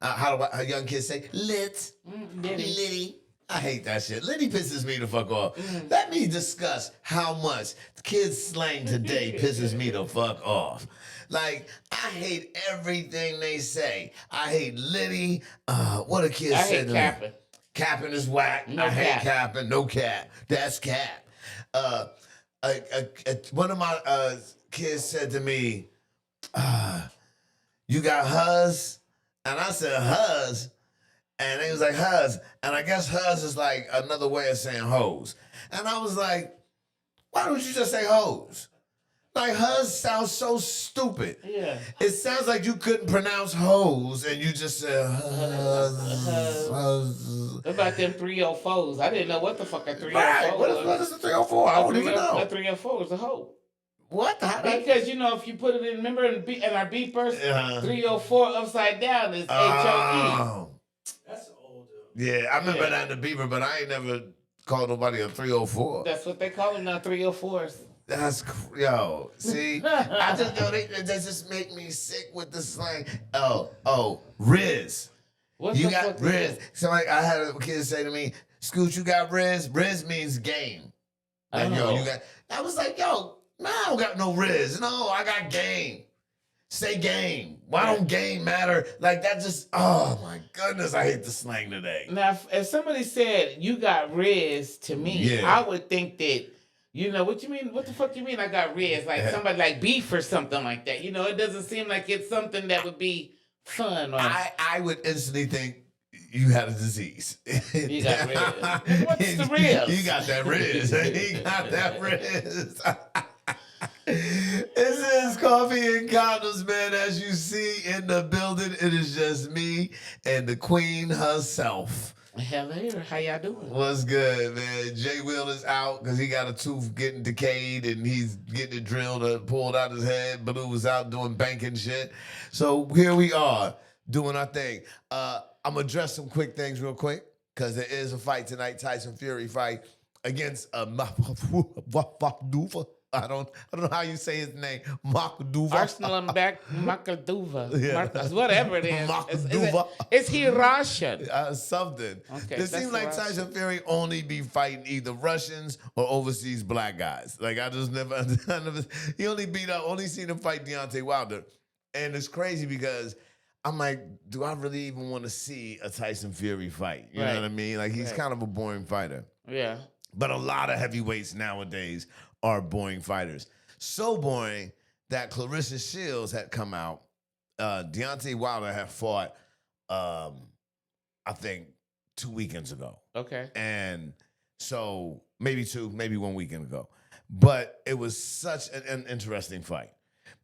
how young kids say lit, litty. I hate that shit. Litty pisses me the fuck off. Let me discuss how much kids slang today pisses me the fuck off. Like, I hate everything they say. I hate litty. What a kid said to me. Capping. Capping is whack. No I hate cap. capping. No cap. That's cap. One of my kids said to me, you got huz? And I said, huz? And he was like, huz. And I guess huz is like another way of saying hoes. And I was like, why don't you just say hoes? Like, huz sounds so stupid. Yeah. It sounds like you couldn't pronounce hoes and you just said huz. What about them 304s? I didn't know what the fuck a 304 Right. was. What is a 304? I don't even know. A 304 is a hoe. What? Because, you know, if you put it in, remember in our beepers, 304 upside down is HOE. That's old, Yeah, I remember that in the Beaver, but I ain't never called nobody a 304. That's what they call them now, 304s. Yo, see? I just know they just make me sick with the slang. Oh, Riz. What You the got fuck Riz. Somebody, I had a kid say to me, Scoot, you got Riz? Riz means game. Like, yo, you got, I was like, yo, man, I don't got no Riz. No, I got game. Say game. Why don't game matter? Like, that just, oh my goodness, I hate the slang today. Now, if somebody said, you got Riz to me, I would think that, you know, what you mean? What the fuck you mean I got Riz? Like somebody like beef or something like that. You know, it doesn't seem like it's something that would be fun. Or... I would instantly think you had a disease. You got Riz. What's the Riz? You got that Riz. He got that Riz. This is Coffee and Condoms, man. As you see in the building, it is just me and the queen herself. Hello, how y'all doing? What's good, man? Jay Will is out because he got a tooth getting decayed and he's getting it drilled and pulled out his head. Blue was out doing banking shit. So here we are doing our thing. I'm going to address some quick things real quick because there is a fight tonight, Tyson Fury fight against Makhmudov. I don't know how you say his name. Makhmudov. Arslanbek Makhmudov. Yeah. Whatever it is. Makhmudov. Is he Russian? Something. Okay, It seems like Tyson Fury only be fighting either Russians or overseas black guys. Like, I never he only seen him fight Deontay Wilder. And it's crazy because I'm like, do I really even want to see a Tyson Fury fight? You know what I mean? Like, he's kind of a boring fighter. Yeah. But a lot of heavyweights nowadays are boring fighters. So boring that Claressa Shields had come out. Deontay Wilder had fought, I think, 2 weekends ago. Okay. And so maybe 1 weekend ago. But it was such an interesting fight.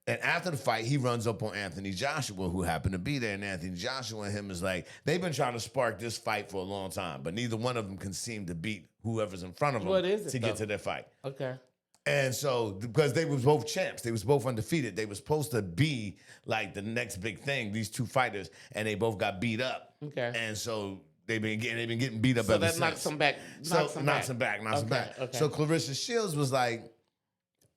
And after the fight, he runs up on Anthony Joshua, who happened to be there. And Anthony Joshua and him is like, they've been trying to spark this fight for a long time, but neither one of them can seem to beat whoever's in front of them get to their fight. Okay. And so, because they were both champs, they was both undefeated. They were supposed to be like the next big thing, these two fighters, and they both got beat up. Okay. And so they've been getting beat up so ever that since. knocks them back. Knocks them back. Okay. So Claressa Shields was like,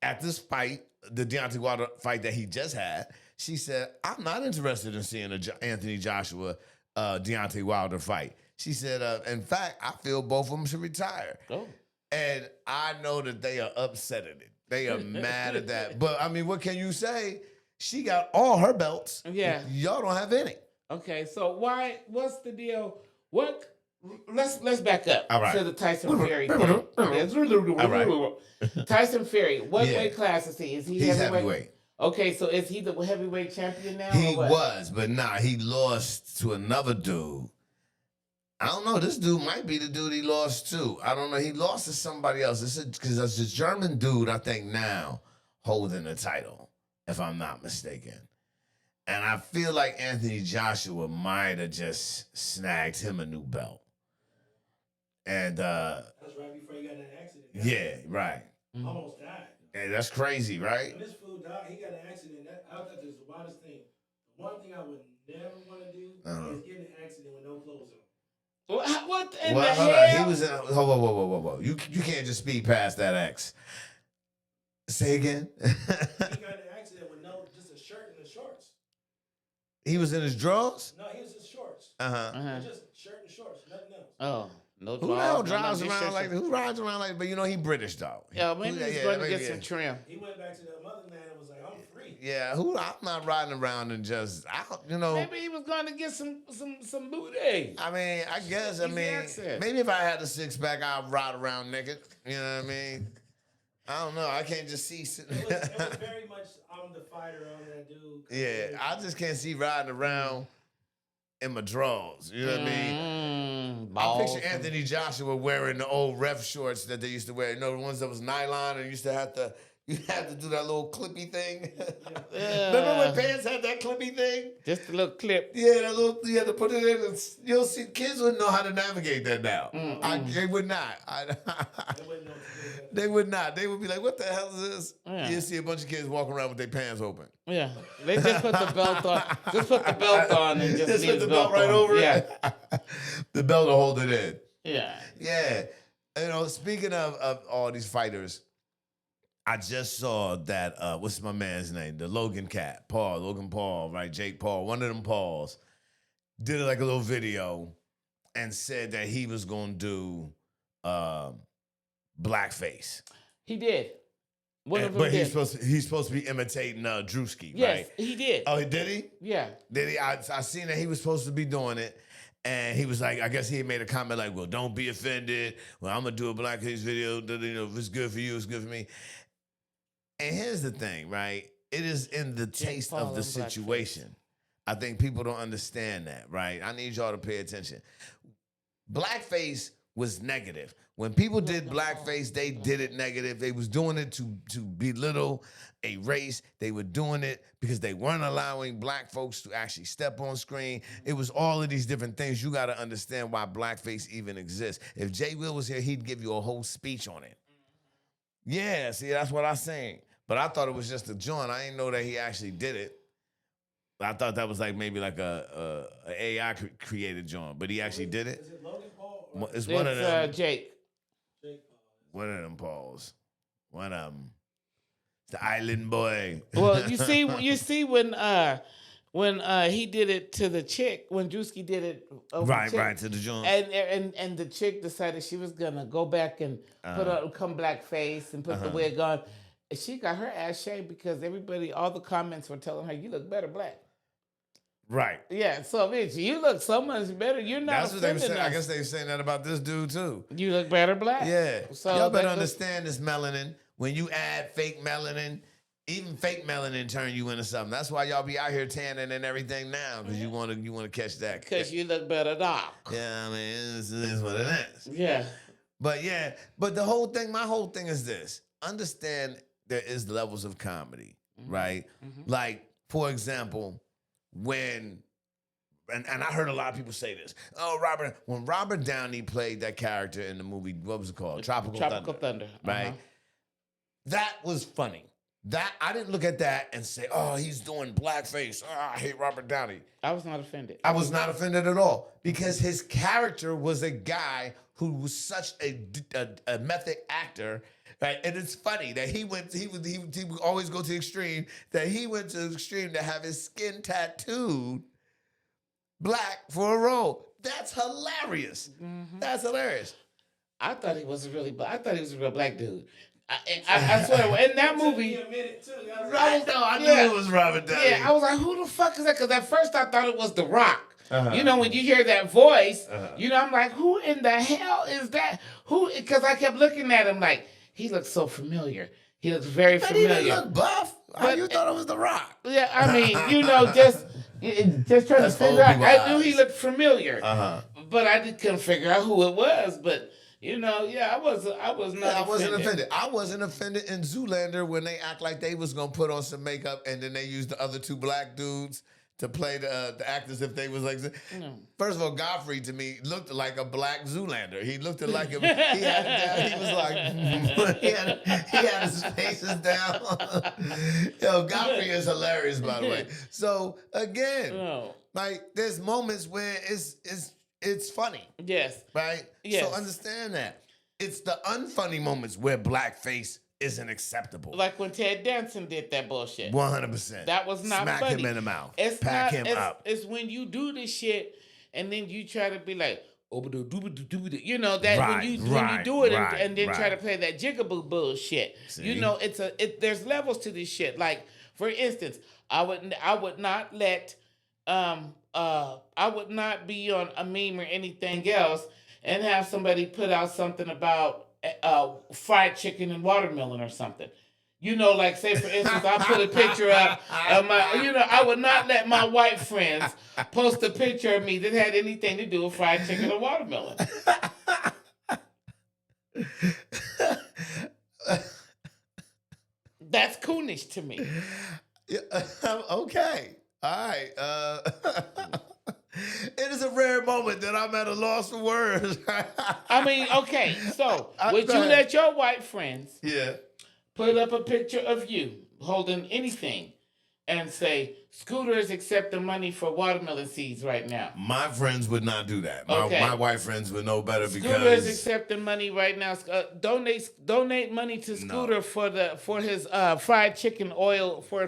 at this fight, the Deontay Wilder fight that he just had, she said, I'm not interested in seeing Anthony Joshua, Deontay Wilder fight. She said, in fact, I feel both of them should retire. Oh. And I know that they are upset at it. They are mad at that. But, I mean, what can you say? She got all her belts. Yeah. Y'all don't have any. Okay, so what's the deal? Let's back up to the Tyson Fury thing. All right. Tyson Fury, what weight class is he? Is he He's heavyweight? heavyweight. Okay, so is he the heavyweight champion now? He or what? was, but he lost to another dude. I don't know. This dude might be the dude he lost to. I don't know. He lost to somebody else. Because it's a German dude, I think, now holding the title, if I'm not mistaken. And I feel like Anthony Joshua might have just snagged him a new belt. And that's right before he got in an accident. Yeah, right. Almost died. Hey, that's crazy, right? When this fool died, he got an accident. I thought this was the wildest thing. The one thing I would never want to do is get in an accident with no clothes on. What in the hell? He was in. Whoa. You can't just speed past that X. Say again. He got in an accident with just a shirt and the shorts. He was in his drawers? No, he was in shorts. shorts. Just shirt and shorts, nothing else. Oh. No who the hell drives around like that? Who rides around like that? But you know he British though. Yeah, maybe he's going to get some trim. He went back to the motherland and was like, I'm free. Yeah, I'm not riding around and just Maybe he was going to get some booty. I mean, I guess. Maybe if I had a six pack, I'd ride around naked. You know what I mean? I don't know. I can't just see. It was very much I'm the fighter on that dude. Yeah, I just can't see riding around in my drawers. You know what I mean? I picture Anthony Joshua wearing the old ref shorts that they used to wear. You know, the ones that was nylon and used to have to. You had to do that little clippy thing. Remember when pants had that clippy thing? Just a little clip. Yeah, that little. You had to put it in. And you'll see, kids wouldn't know how to navigate that now. They would not. They would not. They would be like, "What the hell is this?" Yeah. You see a bunch of kids walking around with their pants open. Yeah, they just put the belt on. Just put the belt on and just put the belt right over it. The belt will hold it in. Yeah. Yeah. You know, speaking of all these fighters. I just saw that, what's my man's name? The Logan Paul, right? Jake Paul, one of them Pauls, did like a little video and said that he was going to do blackface. He did. But he's supposed to be imitating Drewski, yes, right? Yes, he did. Oh, did he? Yeah. Did he? I seen that he was supposed to be doing it. And he was like, I guess he made a comment like, well, don't be offended. Well, I'm going to do a blackface video. You know, if it's good for you, it's good for me. And here's the thing, right? It is in the taste of the situation. I think people don't understand that, right? I need y'all to pay attention. Blackface was negative. When people did blackface, they did it negative. They was doing it to belittle a race. They were doing it because they weren't allowing black folks to actually step on screen. It was all of these different things. You got to understand why blackface even exists. If Jay Will was here, he'd give you a whole speech on it. Yeah, see, that's what I'm saying. But I thought it was just a joint. I didn't know that he actually did it. I thought that was like maybe like a AI created joint, but he actually did it. Is it Logan Paul? It's one of them. Jake. One of them Pauls. One of them. The island boy. Well, you see when he did it to the chick, when Drewski did it over right to the joint. And the chick decided she was gonna go back and come blackface and put the wig on. And she got her ass shaved because all the comments were telling her, you look better black. Right. Yeah, so bitch, you look so much better. You're not. That's what they were saying. I guess they were saying that about this dude too. You look better black. Yeah. So y'all better understand this melanin. When you add fake melanin, even fake melanin turn you into something. That's why y'all be out here tanning and everything now, because you want to catch that. Because you look better, doc. Yeah, I mean, this is what it is. Yeah. But my whole thing is this. Understand there is levels of comedy, right? Mm-hmm. Like, for example, and I heard a lot of people say this. Oh, when Robert Downey played that character in the movie, what was it called? Tropical Thunder. Right? That was funny. That I didn't look at that and say, oh, he's doing blackface. Oh, I hate Robert Downey. I was not offended. I was not offended at all because his character was a guy who was such a method actor. Right, and it's funny that he would always go to the extreme, that he went to the extreme to have his skin tattooed black for a role. That's hilarious. Mm-hmm. That's hilarious. I thought he was a real black dude. I swear, in that movie, I knew it was Robert Downey. Yeah, I was like, who the fuck is that? Because at first I thought it was The Rock. You know, when you hear that voice, you know, I'm like, who in the hell is that? Who? Because I kept looking at him like, he looks so familiar. He looks very familiar. But he didn't look buff. How you thought it was The Rock? Yeah, I mean, you know, just trying to figure out. I knew he looked familiar, but I couldn't figure out who it was. But you know, yeah, I wasn't offended. I wasn't offended in Zoolander when they act like they was gonna put on some makeup and then they used the other two black dudes to play the actors if they was like. First of all, Godfrey to me looked like a black Zoolander. He looked like him. He was like he had his faces down. Yo, Godfrey is hilarious, by the way. So again, like there's moments where it's funny. Yes. Right. Yes. So understand that it's the unfunny moments where blackface isn't acceptable. Like when Ted Danson did that bullshit. 100%. That was not Smack funny. him in the mouth. It's Pack him up. It's when you do this shit and then you try to be like, you know that when you do it and then try to play that jigaboo bullshit. See? You know, there's levels to this shit. Like, for instance, I would not let I would not be on a meme or anything else and have somebody put out something about fried chicken and watermelon or something. You know, like, say, for instance, I put a picture up of my, you know, I would not let my white friends post a picture of me that had anything to do with fried chicken or watermelon. That's coonish to me. Okay. All right. It is a rare moment that I'm at a loss for words. I mean, okay, so would you let your white friends put up a picture of you holding anything and say, Scooter is accepting money for watermelon seeds right now? My friends would not do that. My white friends would know better because Scooter is accepting money right now. Donate money to Scooter for his fried chicken oil, for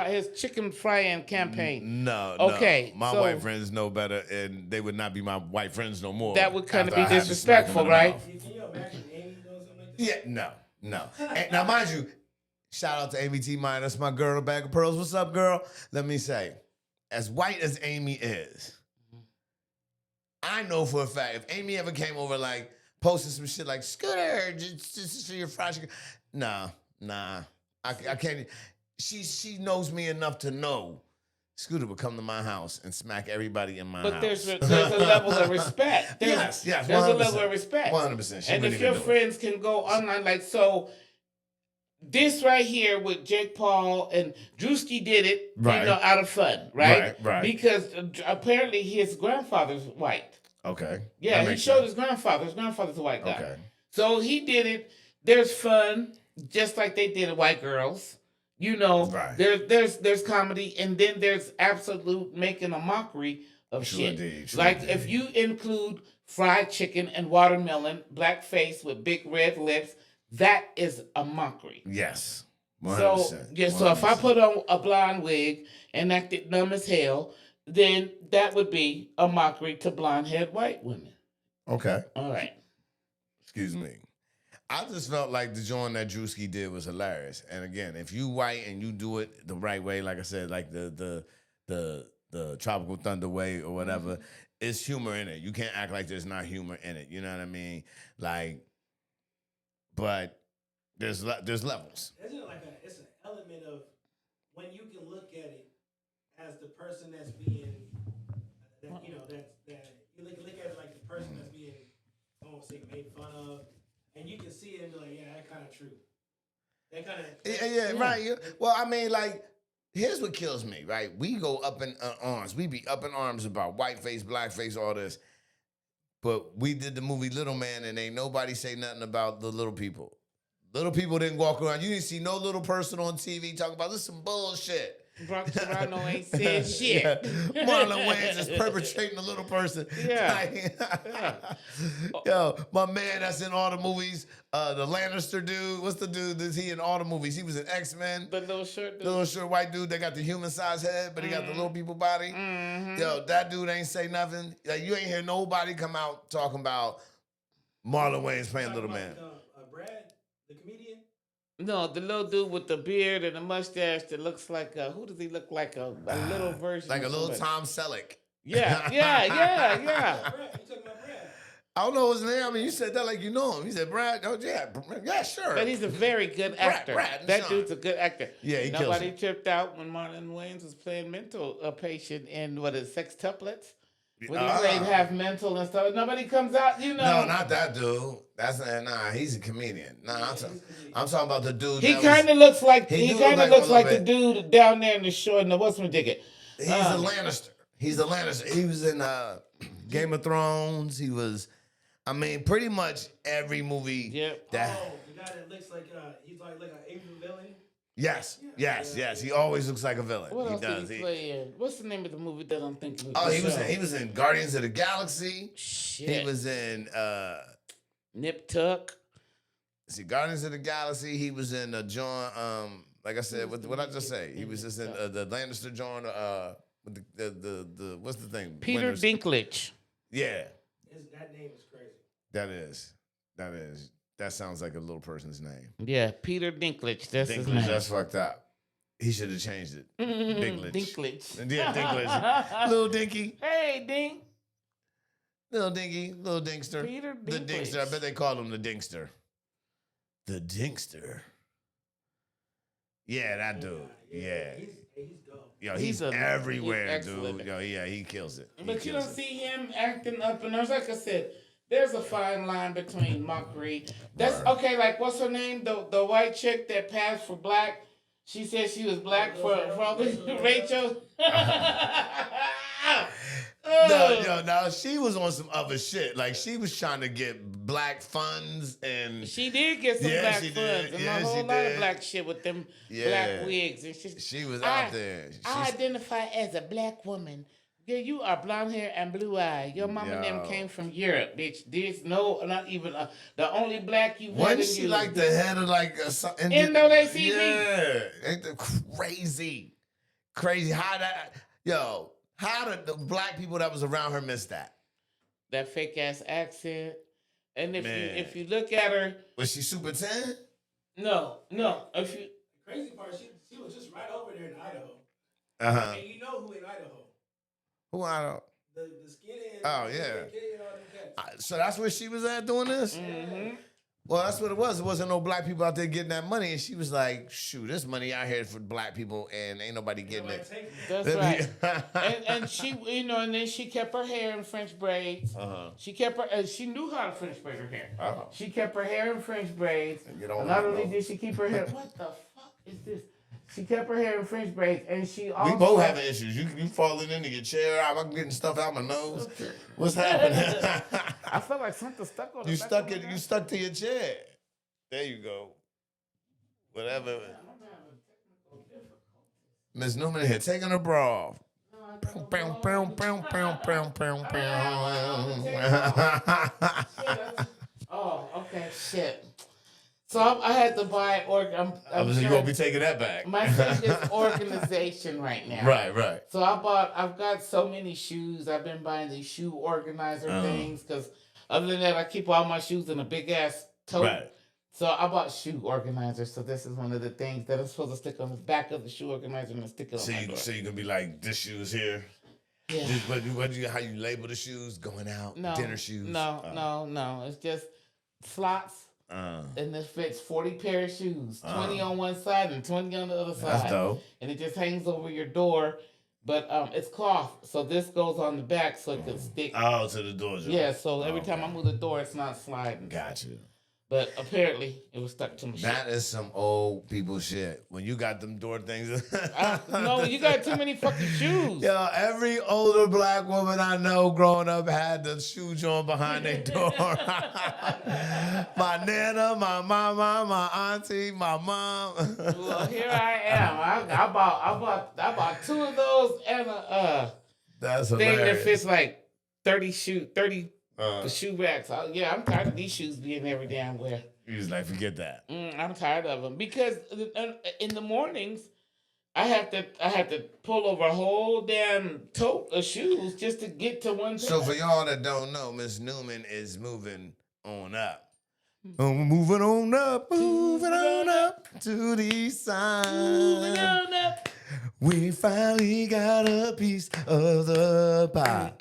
his chicken frying campaign. No. Okay. My white friends know better, and they would not be my white friends no more. That would kind of be disrespectful, right? Can you imagine Amy doing something like that? Yeah, no. And now, mind you, shout out to Amy T. Mine. That's my girl, Bag of Pearls. What's up, girl? Let me say, as white as Amy is, I know for a fact if Amy ever came over, like, posted some shit like, Scooter, just for your fried chicken. Nah. I can't. She knows me enough to know Scooter would come to my house and smack everybody in my house. But there's a level of respect. Yes, there's a level of respect. 100%. And if your friends can go online, like, so this right here with Jake Paul and Drewski did it, you know, out of fun, right? Right. Because apparently his grandfather's white. Okay. Yeah, he showed his grandfather. His grandfather's a white guy. Okay. So he did it. There's fun, just like they did White Girls. You know, there's comedy, and then there's absolute making a mockery of shit. If you include fried chicken and watermelon, blackface with big red lips, that is a mockery. Yes. 100%. So if I put on a blonde wig and acted dumb as hell, then that would be a mockery to blonde-haired white women. Okay. All right. Excuse me. I just felt like the joint that Drewski did was hilarious. And again, if you white and you do it the right way, like I said, like the Tropical Thunder way or whatever, it's humor in it. You can't act like there's not humor in it. You know what I mean? Like, but there's levels. Isn't it like it's an element of when you can look at it as the person that's being, that you look at it like the person that's being, I won't say made fun of. And you can see it and be like, yeah, that's kind of true. That kind of... Yeah, right. Well, I mean, like, here's what kills me, right? We go up in arms. We be up in arms about whiteface, blackface, all this. But we did the movie Little Man, and ain't nobody say nothing about the little people. Little people didn't walk around. You didn't see no little person on TV talking about this some bullshit. Brock Serrano ain't said shit. Yeah. Marlon Wayans is perpetrating a little person. Yeah. Yo, my man that's in all the movies, the Lannister dude. What's the dude that's he in all the movies? He was in X-Men. The little short dude. The little short white dude that got the human-sized head, but he got the little people body. Mm-hmm. Yo, that dude ain't say nothing. Like, you ain't hear nobody come out talking about Marlon Wayans playing Little Man. Brad, the comedian? No, the little dude with the beard and the mustache that looks like who does he look like? A little version, like a little Tom Selleck. Yeah. You talking about Brad? I don't know his name. I mean, you said that like you know him. You said Brad. Oh yeah, sure. But he's a very good actor. That dude's a good actor. Yeah, he Nobody kills it. tripped out when Marlon Wayans was playing mental patient in Sextuplets. When he played half mental and stuff, nobody comes out, you know. No, not that dude. He's a comedian. Nah, I'm talking about the dude. He kind of looks like the dude down there in the shore. No, what's my ticket? He's a Lannister. He's a Lannister. He was in Game of Thrones. He was, I mean, pretty much every movie. Yep. The guy that looks like he's like an evil villain. Yes. He always looks like a villain. What else did he play in? What's the name of the movie that I'm thinking of? Oh, he was in Guardians of the Galaxy. Shit. He was in Nip Tuck. See, Guardians of the Galaxy. He was in John. Like I said, what I just say? He was just in the Lannister John. the what's the thing? Peter Winners. Dinklage. Yeah. That name is crazy. That sounds like a little person's name. Yeah, Peter Dinklage. That's his Dinklage, name. that's fucked up. He should have changed it. Dinklage. Dinklage. Yeah, Dinklage. Little Dinky. Hey, Dink. Little Dinky. Little Dinkster. Peter The Dinklage. Dinkster. I bet they call him the Dinkster. The Dinkster. Yeah, that dude. Yeah. He's dope. Yo, he's everywhere, he's dude. Yo, yeah, he kills it. But you don't see him acting up and down. Like I said, there's a fine line between mockery. That's okay. Like what's her name? The white chick that passed for black. She said she was black for Rachel. No, she was on some other shit. Like she was trying to get black funds and she did get some black funds and a whole lot of black shit with them black wigs and she was out there. I identify as a black woman. Yeah, you are blonde hair and blue eye. Your mama and them came from Europe, bitch. There's not even the only black you. Wasn't she like the head of like something? NAACP? Yeah, ain't that crazy? How did the black people that was around her miss that? That fake ass accent. And if you look at her, was she Super 10? No. If you the crazy part, she was just right over there in Idaho. And you know who in Idaho? Who I don't. The skinhead. Oh yeah. So that's where she was at doing this. Mm-hmm. Well, that's what it was. It wasn't no black people out there getting that money, and she was like, "Shoot, this money out here for black people, and ain't nobody getting it." That's right. and she, and then she kept her hair in French braids. She kept her. She knew how to French braid her hair. She kept her hair in French braids. Not only did she keep her hair. What the fuck is this? She kept her hair in French braids, and she also... We both having issues. You falling into your chair. I'm getting stuff out my nose. What's happening? I felt like something stuck on. You stuck to your chair. There you go. Whatever. Miss Newman here taking her bra off. Oh, okay, shit. So I had to buy you gonna be taking that back. My thing is organization right now. Right. So I've got so many shoes. I've been buying these shoe organizer things because other than that, I keep all my shoes in a big ass tote. Right. So I bought shoe organizers. So this is one of the things that I'm supposed to stick on the back of the shoe organizer and stick it on my door. So you can be like, this shoe's here. Yeah. How you label the shoes going out? No, dinner shoes. No. It's just slots. And this fits 40 pair of shoes, 20 on one side and 20 on the other side. That's dope. And it just hangs over your door. But it's cloth, so this goes on the back so it can stick. Oh, to the door. Yeah, so every time I move the door, it's not sliding. Gotcha. But apparently, it was stuck to my shit. That is some old people shit. When you got them door things. No, you got too many fucking shoes. Yo, every older black woman I know growing up had the shoe joint behind their door. My nana, my mama, my auntie, my mom. Well, here I am. I bought two of those and That's thing hilarious. that fits like 30 shoe racks. I'm tired of these shoes being every damn where. You just like, forget that. I'm tired of them because in the mornings I have to pull over a whole damn tote of shoes just to get to one thing. So for y'all that don't know, Miss Newman is moving on up. Moving on up to the east side. Moving on up. We finally got a piece of the pie.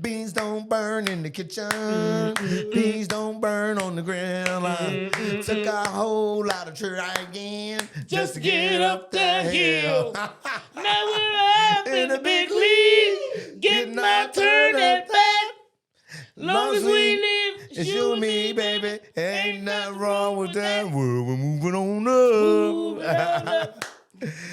Beans don't burn in the kitchen. Beans don't burn on the grill. Took a whole lot of trying just to get up the hill. Now we're up in the big league, getting our turn at bat. Long as we live, it's you and me, baby. Ain't nothing wrong with that. We're moving on up.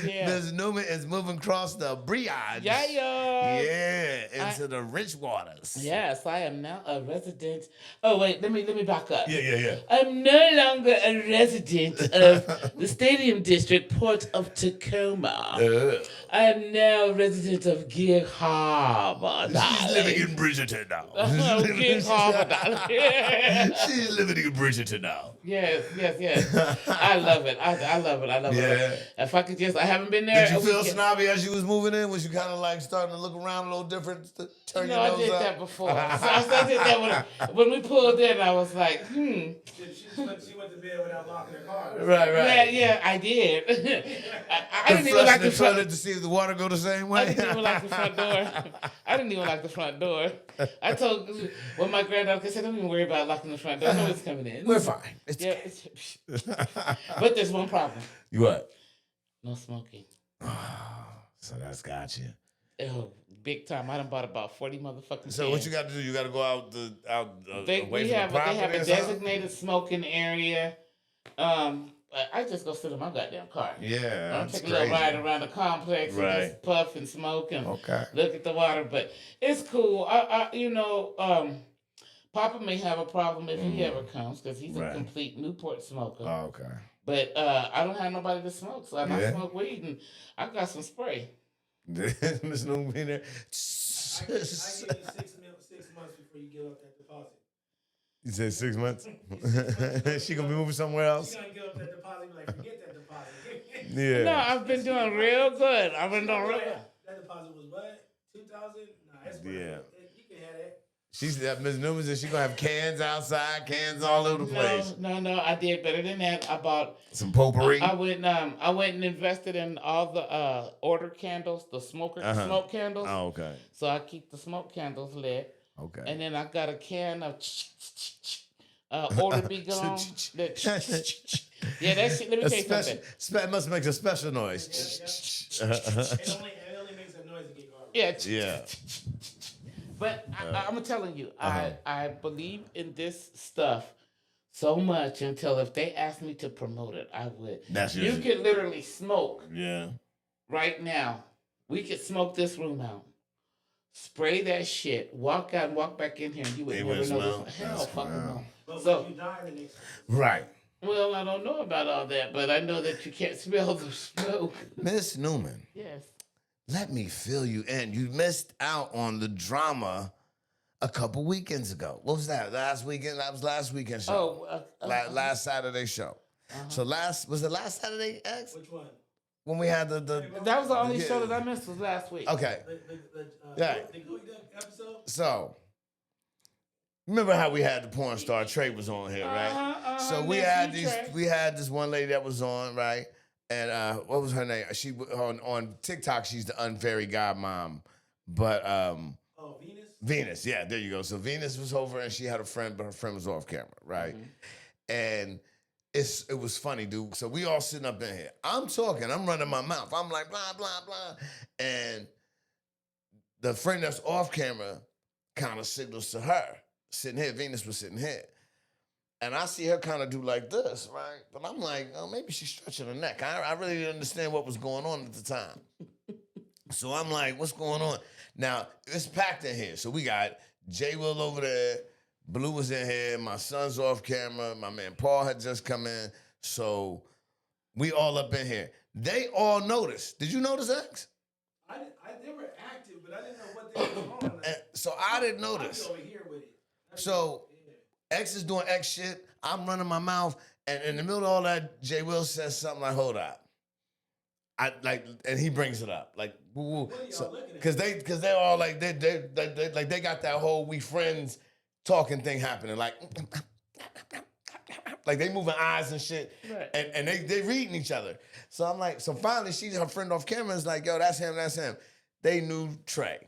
Yeah. Miss Newman is moving across the brioche. Yeah, into the rich waters. Yes, I am now a resident. Oh wait, let me back up. Yeah. I'm no longer a resident of the Stadium District, Port of Tacoma. I am now a resident of Gig Harbor. She's living in Bridgerton now. Gig Harbor. She's living in Bridgerton now. Yes. I love it. I love it. Yeah. If I could just, I haven't been there. Did you feel snobby as you was moving in? Was you kind of like starting to look around a little different? Turn your nose I did up? that before. So I did that when we pulled in. I was like, She went to bed without locking her car. Right. Yeah, I did. I didn't even like the front door to see if the water go the same way. I didn't even like the front door. I didn't even like the front door. I told when my granddaughter said, "Don't even worry about locking the front door. Nobody's coming in. We're fine." But there's one problem. What? No smoking. So that's got you. Oh, big time. I done bought about 40 motherfucking So what you got to do? You got to go out away from the property. They have a designated smoking area. I just go sit in my goddamn car. Yeah, I'm taking a little ride around the complex and just puff and smoke and look at the water. But it's cool. Papa may have a problem if he ever comes because he's a complete Newport smoker. Oh, okay. But I don't have nobody to smoke, so I smoke weed and I got some spray. Miss Newman being there. I give you 6 months before you give up that deposit. You said 6 months? She gonna be moving somewhere else? She's gonna give up that deposit. Be like, forget that deposit. Yeah. No, I've been doing real good. I've been doing real good. That deposit was what? 2,000? Nah, that's Yeah. You can have that. She's Miss Newman said she gonna have cans outside, cans all over the place. No, I did better than that. I bought some potpourri. I went and invested in all the order candles, the smoke candles. Oh, okay. So I keep the smoke candles lit. Okay. And then I got a can of order be gone. Yeah, that shit. Let me tell you something. It must make a special noise. It only makes a noise to get garbage. Yeah. But I'm telling you, I believe in this stuff so much until if they asked me to promote it, I would. You could literally smoke. Yeah. Right now, we could smoke this room out. Spray that shit. Walk out and walk back in here, and you would never know this. Hell, fucking no. So you die the next time. Right. Well, I don't know about all that, but I know that you can't smell the smoke. Miss Newman. Yes. Let me fill you in. You missed out on the drama a couple weekends ago. What was that? Last weekend? That was last weekend show. Last Saturday show. So was it last Saturday, X? Which one? When we had the that was the only show that I missed was last week. Okay. The episode? So, remember how we had the porn star Trey was on here, right? So we had this one lady that was on, right? And what was her name? She on TikTok, she's the unfairy godmom. But Venus? Venus, yeah, there you go. So Venus was over and she had a friend, but her friend was off camera, right? And it was funny, dude. So we all sitting up in here. I'm talking, I'm running my mouth. I'm like, blah, blah, blah. And the friend that's off camera kind of signals to her, sitting here. Venus was sitting here. And I see her kind of do like this, right? But I'm like, oh, maybe she's stretching her neck. I really didn't understand what was going on at the time. So I'm like, what's going on? Now, it's packed in here. So we got J. Will over there. Blue was in here. My son's off camera. My man Paul had just come in. So we all up in here. They all noticed. Did you notice, X? They were active, but I didn't know what they were on. So I didn't notice. Over here with it. So X is doing X shit. I'm running my mouth. And in the middle of all that, J. Will says something like, hold up. And he brings it up. Like, woo. Because they all like, they got that whole we friends talking thing happening. Like they moving eyes and shit. Right. And they reading each other. So I'm like, so finally her friend off camera is like, yo, that's him. They knew Trey.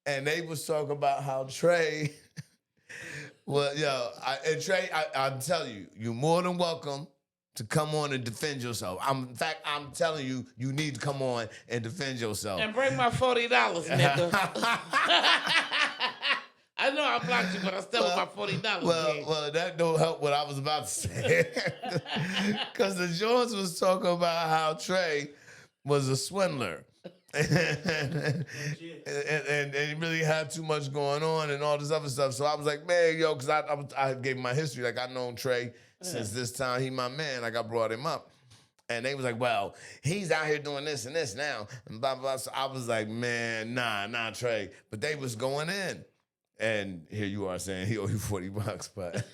And they was talking about how Trey, well, yo, Trey, I'm telling you, you're more than welcome to come on and defend yourself. In fact, I'm telling you, you need to come on and defend yourself. And bring my $40, nigga. I know I blocked you, but I still want my $40. Well, that don't help what I was about to say. Because the Jones was talking about how Trey was a swindler. and he really had too much going on and all this other stuff. So I was like, man, yo, because I gave him my history. Like, I've known Trey since this time. He my man. Like, I brought him up. And they was like, well, he's out here doing this and this now. And blah, blah, blah. So I was like, man, nah, Trey. But they was going in. And here you are saying he owe you $40, but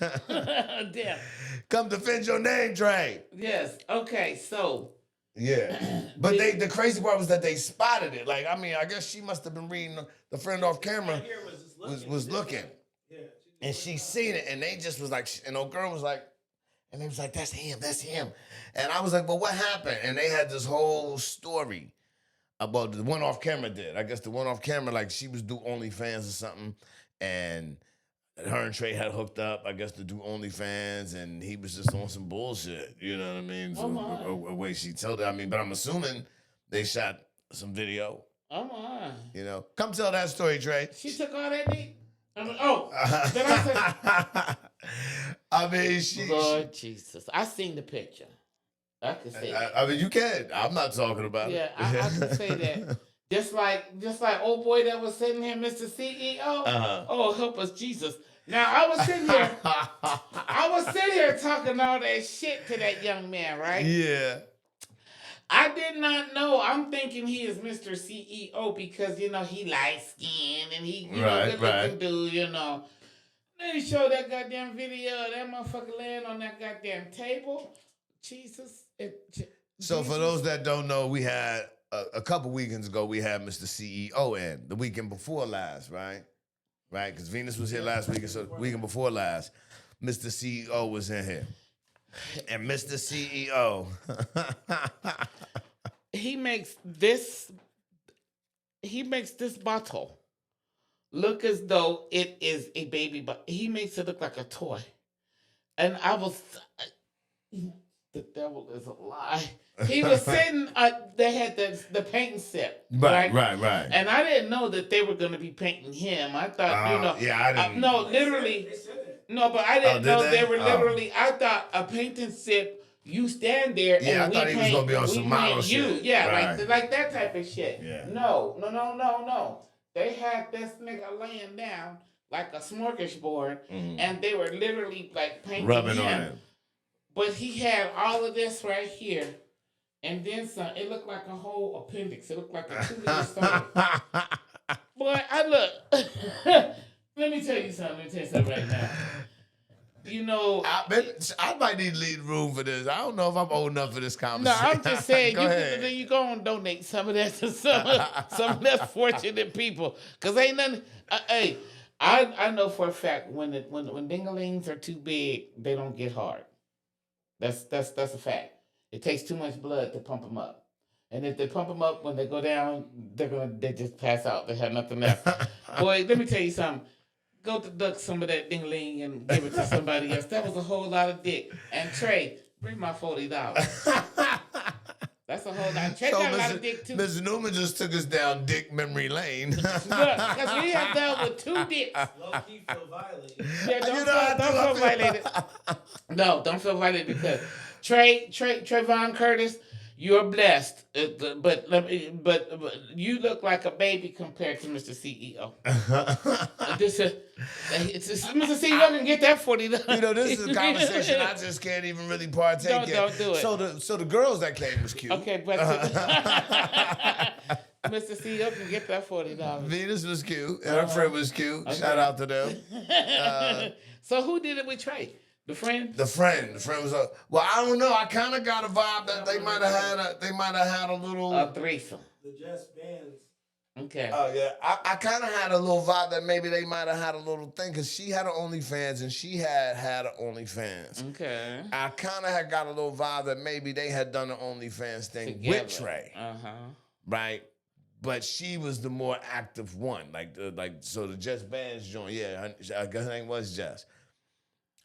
damn. Come defend your name, Trey. Yes. Okay. So. Yeah. But the crazy part was that they spotted it. Like, I mean, I guess she must have been reading the friend off camera was looking. Yeah. And she seen it, and they just was like, and old girl was like, and they was like, that's him. And I was like, well, what happened? And they had this whole story about the one off camera did. I guess the one off camera, like, she was do OnlyFans or something. And her and Trey had hooked up, I guess, to do OnlyFans, and he was just on some bullshit. You know what I mean? So, a way she told it. I mean, but I'm assuming they shot some video. You know, come tell that story, Trey. She took all that dick. Did I say? I mean, Lord Jesus, I seen the picture. I can say that. I mean, you can. I'm not talking about it. Yeah, I can say that. Just like old boy that was sitting here, Mr. CEO. Oh, help us, Jesus. Now I was sitting here talking all that shit to that young man, right? Yeah. I did not know. I'm thinking he is Mr. CEO because, you know, he light skinned and he, you know, good looking dude, you know. Then he showed that goddamn video of that motherfucker laying on that goddamn table. Jesus. So for those that don't know, we had a couple weekends ago, we had Mr. CEO in. The weekend before last, right? Right? Because Venus was here last week, so the weekend before last, Mr. CEO was in here. And Mr. CEO, he makes this bottle look as though it is a baby, but he makes it look like a toy. And I was, the devil is a lie. He was sitting, they had the paint set. Right. And I didn't know that they were going to be painting him. I thought, you know. Yeah, I didn't. No, literally. No, but I didn't know they were literally, I thought a painting sip, you stand there and I thought he was going to be on some model shit. Yeah, like that type of shit. Yeah. No. They had this nigga laying down like a smorgasbord, and they were literally like painting rubbing him. on him. But he had all of this right here. And then some. It looked like a whole appendix. It looked like a 2-liter stomach. Boy, I look. Let me tell you something right now. You know, I might need to leave room for this. I don't know if I'm old enough for this conversation. No, I'm just saying, you go and donate some of that to some less fortunate people. Because ain't nothing. Hey, I know for a fact when dingalings are too big, they don't get hard. That's a fact. It takes too much blood to pump them up. And if they pump them up, when they go down, they just pass out. They have nothing left. Boy, let me tell you something. Go to duck some of that ding-a-ling and give it to somebody else. That was a whole lot of dick. And Trey, bring my $40. That's a whole lot. Trey got a lot of dick, too. Mr. Newman just took us down dick memory lane. Look, because we have dealt with 2 dicks. Low-key feel violated. Yeah, don't feel violated. No, don't feel violated because Trayvon Curtis, you're blessed, but you look like a baby compared to Mr. CEO. Mr. CEO can get that $40. You know, this is a conversation I just can't even really partake in. Don't do it. So the girls that came was cute. Okay, but Mr. CEO can get that $40. Venus was cute, and her friend was cute. Okay. Shout out to them. So who did it with Trey? The friend? The friend was well, I don't know. I kind of got a vibe that they might have had a little threesome. The Just Bands. Okay. Oh yeah, I kind of had a little vibe that maybe they might have had a little thing because she had an OnlyFans and she had an OnlyFans. Okay. I kind of had got a little vibe that maybe they had done an OnlyFans thing together with Trey. Right. But she was the more active one, so the Just Bands joint. Yeah, I guess her name was Jess.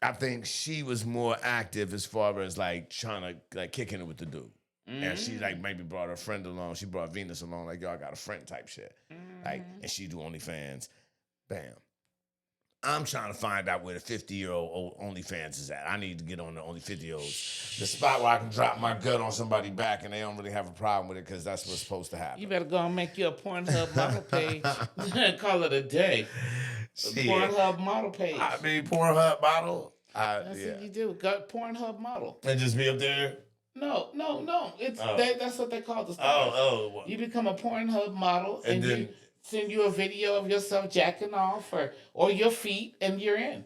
I think she was more active as far as trying to kicking it with the dude. Mm-hmm. And she maybe brought her friend along. She brought Venus along, yo, I got a friend type shit. Mm-hmm. And she do OnlyFans. Bam. I'm trying to find out where the 50-year-old OnlyFans is at. I need to get on the only 50-year-olds. The spot where I can drop my gut on somebody's back and they don't really have a problem with it because that's what's supposed to happen. You better go and make you a Pornhub model page. Call it a day. Pornhub model page. I mean, Pornhub model. That's what you do. Got Pornhub model. And just be up there? No. It's that's what they call the stars. Oh. You become a Pornhub model and then you send you a video of yourself jacking off or your feet and you're in.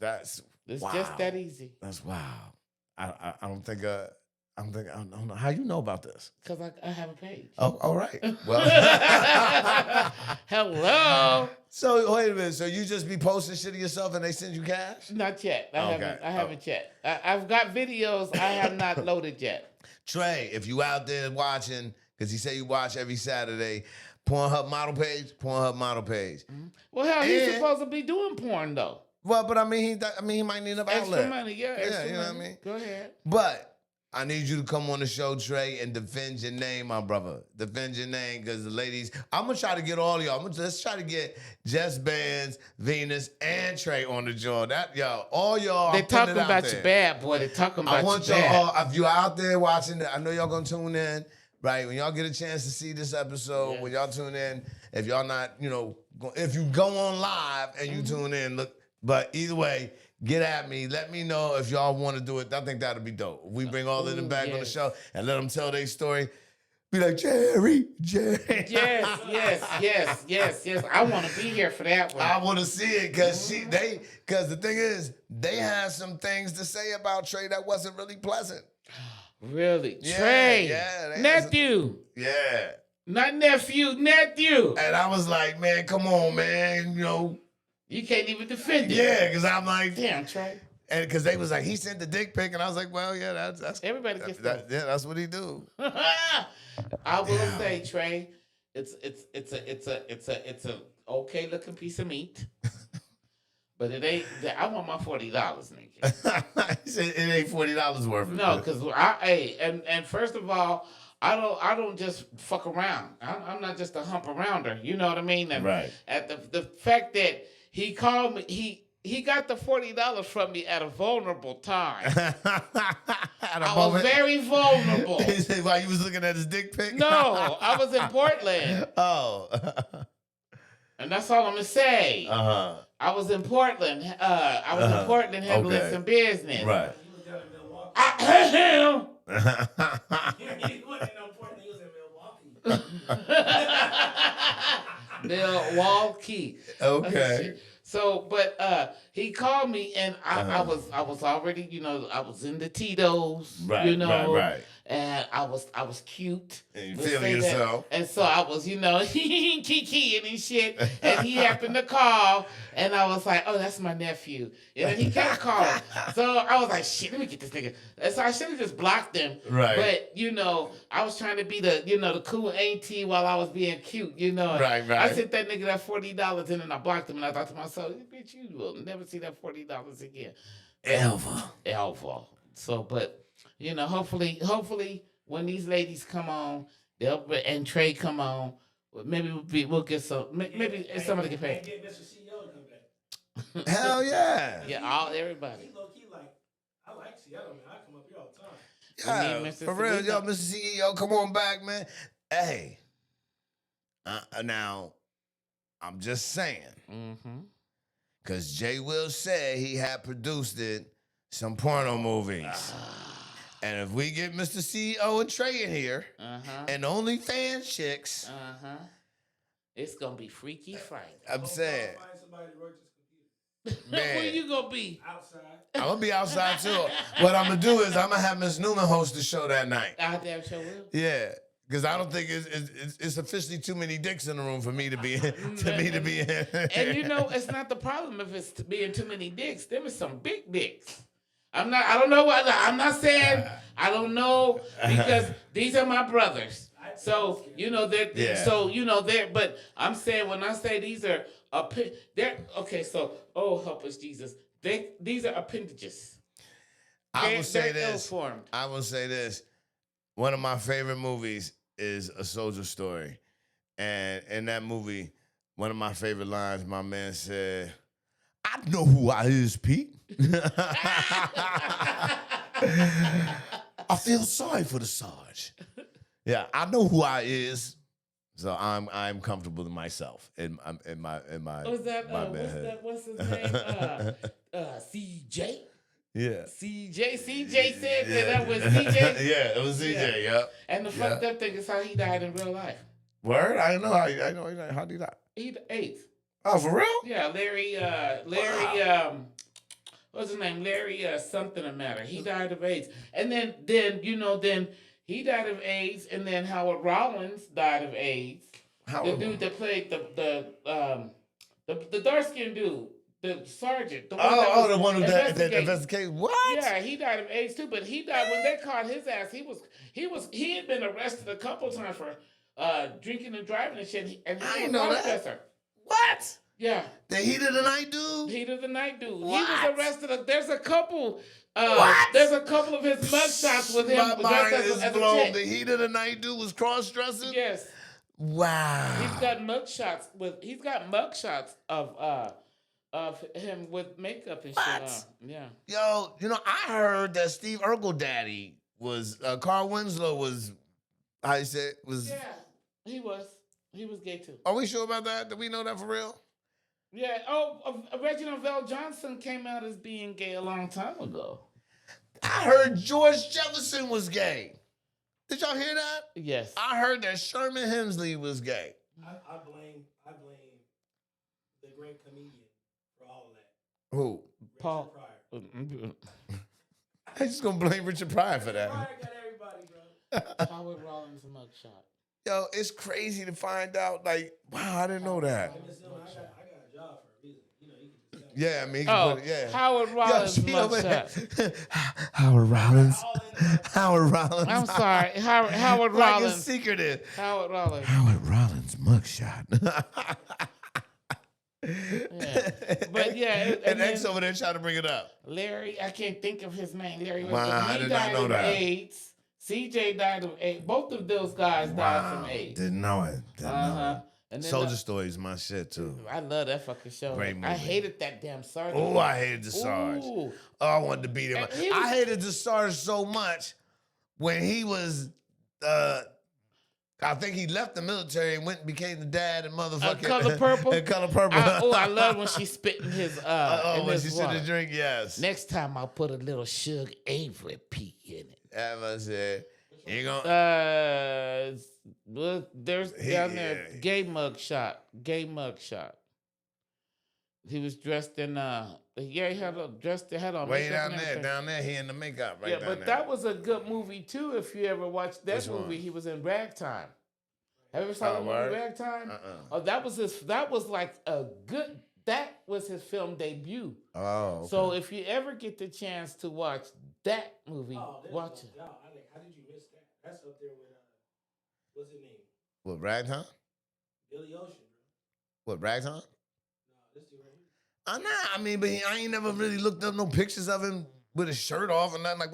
It's wow. Just that easy. That's wow. I don't think I don't know how you know about this. Because I have a page. Oh, all right. Well, hello. So wait a minute. So you just be posting shit of yourself and they send you cash? Not yet. I haven't yet. I've got videos I have not loaded yet. Trey, if you out there watching, because you say you watch every Saturday, Pornhub model page. Mm-hmm. Well, hell, he's supposed to be doing porn though. Well, but I mean, he might need an outlet. Extra money, extra you know money. What I mean? Go ahead. But I need you to come on the show, Trey, and defend your name, my brother. Defend your name, because the ladies, I'm going to try to get all y'all. Let's try to get Jess Bands, Venus, and Trey on the joint. All y'all. They're talking about you bad, boy. They're talking about you bad. I want y'all, if you're out there watching, I know y'all going to tune in, right? When y'all get a chance to see this episode, when y'all tune in, if y'all not, if you go on live and you tune in, look. But either way, get at me. Let me know if y'all want to do it. I think that'll be dope. If we bring all of them back on the show and let them tell their story. Be like, Jerry. Yes. I want to be here for that one. I want to see it because the thing is, they had some things to say about Trey that wasn't really pleasant. Really? Yeah, Trey. Yeah. Nephew. Yeah. Not nephew. And I was like, man, come on, man. You can't even defend it. Yeah, because I'm like, damn, Trey. And because they was like, he sent the dick pic, and I was like, well, yeah, that's everybody gets that. Yeah, that's what he do. I will say, Trey, it's a okay looking piece of meat, but it ain't. I want my $40, nigga. He said it ain't $40 worth. No, because and first of all, I don't just fuck around. I'm not just a hump arounder. You know what I mean? And right. At the fact that he called me, he got the $40 from me at a vulnerable time. I was very vulnerable. He said while you was looking at his dick pic? No, I was in Portland. Oh. And that's all I'm gonna say. Uh-huh. I was in Portland. In Portland handling some business. Right. You was down in Milwaukee. He wasn't in Portland. He was in Milwaukee. Milwaukee. Okay. So, but he called me and I was already, I was in the Tito's, right. And I was cute. And you feeling yourself. And so I was, kikiing and shit. And he happened to call, and I was like, oh, that's my nephew. And he kept calling. So I was like, shit, let me get this nigga. And so I should have just blocked him. Right. But, I was trying to be the cool auntie while I was being cute, Right. I sent that nigga that $40 in and I blocked him, and I thought to myself, bitch, you will never see that $40 again. Ever. So, but, hopefully when these ladies come on, and Trey come on, maybe we'll get some, maybe somebody get paid. Get Mr. CEO to come back. Hell yeah. Yeah, everybody. He low-key I like Seattle, man. I come up here all the time. Yeah, for real, yo, Mr. CEO, come on back, man. Hey, now, I'm just saying, because Jay Will said he had produced some porno movies. And if we get Mr. CEO and Trey in here, and OnlyFans chicks, it's going to be Freaky Friday. I'm saying. Find somebody to work this computer. Man. Where you going to be? Outside. I'm going to be outside, too. What I'm going to do is I'm going to have Miss Newman host the show that night. I damn sure will. Yeah. Because I don't think it's officially too many dicks in the room for me to be in. And it's not the problem if it's being too many dicks. There is some big dicks. I don't know what, I'm not saying, I don't know, because these are my brothers. So, but I'm saying, when I say these are, okay, so, oh, help us, Jesus. These are appendages. I will say this. One of my favorite movies is A Soldier Story. And in that movie, one of my favorite lines, my man said, I know who I is, Pete. I feel sorry for the Sarge. Yeah, I know who I is. So I'm comfortable with myself in my What's that? my What's his name? CJ. Yeah. CJ said that was CJ. Yeah, it was CJ. Yeah. And the fucked up thing is how he died in real life. Word? I know. I know. How did he die? He AIDS. Oh, for real? Yeah, Larry. What's his name? Larry something or matter. He died of AIDS, and then he died of AIDS, and then Howard Rollins died of AIDS. The dude that played the dark skinned dude, the sergeant. The one the one who investigated. What? Yeah, he died of AIDS too, but he died when they caught his ass. He had been arrested a couple times for drinking and driving and shit. And he I was know that. professor. What? Yeah. The heat of the night dude? Heat of the night dude. What? He was arrested. There's a couple. What? There's a couple of his mugshots with him. My mind is as blown. The heat of the night dude was cross-dressing? Yes. Wow. He's got mugshots of him with makeup and shit on. Yeah. Yo, I heard that Steve Urkel daddy was Carl Winslow was how you say it was. Yeah, he was. He was gay too. Are we sure about that? Do we know that for real? Yeah. Reginald Vell Johnson came out as being gay a long time ago. I heard George Jefferson was gay. Did y'all hear that? Yes. I heard that Sherman Hemsley was gay. I blame the great comedian for all of that. Who? Paul Pryor. I just gonna blame Richard Pryor for that. Pryor got everybody, bro. Howard Rollins mugshot. Yo, it's crazy to find out. Like, wow, I didn't know that. I got a job for a reason. You can just tell me. Yeah, I mean, he can put it, yeah. Howard Rollins mugshot. Howard Rollins. Howard Rollins. I'm sorry, Howard like Rollins. it's secretive. Howard Rollins. Howard Rollins mugshot. Yeah. But yeah, and X over there trying to bring it up. Larry, I can't think of his name. Larry, Wow, I did not know that. AIDS. CJ died of AIDS. Both of those guys died from AIDS. Didn't know it. And then Soldier Story is my shit too. I love that fucking show. Great movie. I hated that damn Sarge. Oh, I hated the Sarge. Ooh. Oh, I wanted to beat him. I hated the Sarge so much when he was. I think he left the military and went and became the dad and motherfucking Color Purple. and Color Purple. I love when she spit in his when she said the drink, yes. Next time I'll put a little Suge Avery pea in it. Ever said you gonna there's down there gay mug shot. He was dressed in he had on way down there, he in the makeup right down there. Yeah, but that was a good movie too. If you ever watched that movie, he was in Ragtime. Have you ever saw the movie Ragtime? Oh, that was his film debut. Oh, okay. So if you ever get the chance to watch that movie, watch it. How did you miss that? That's up there with what's his name? What, Ragtime? Billy Ocean, bro. What, Ragtime? No, this dude right here. I mean, but I ain't never really looked up no pictures of him with his shirt off and nothing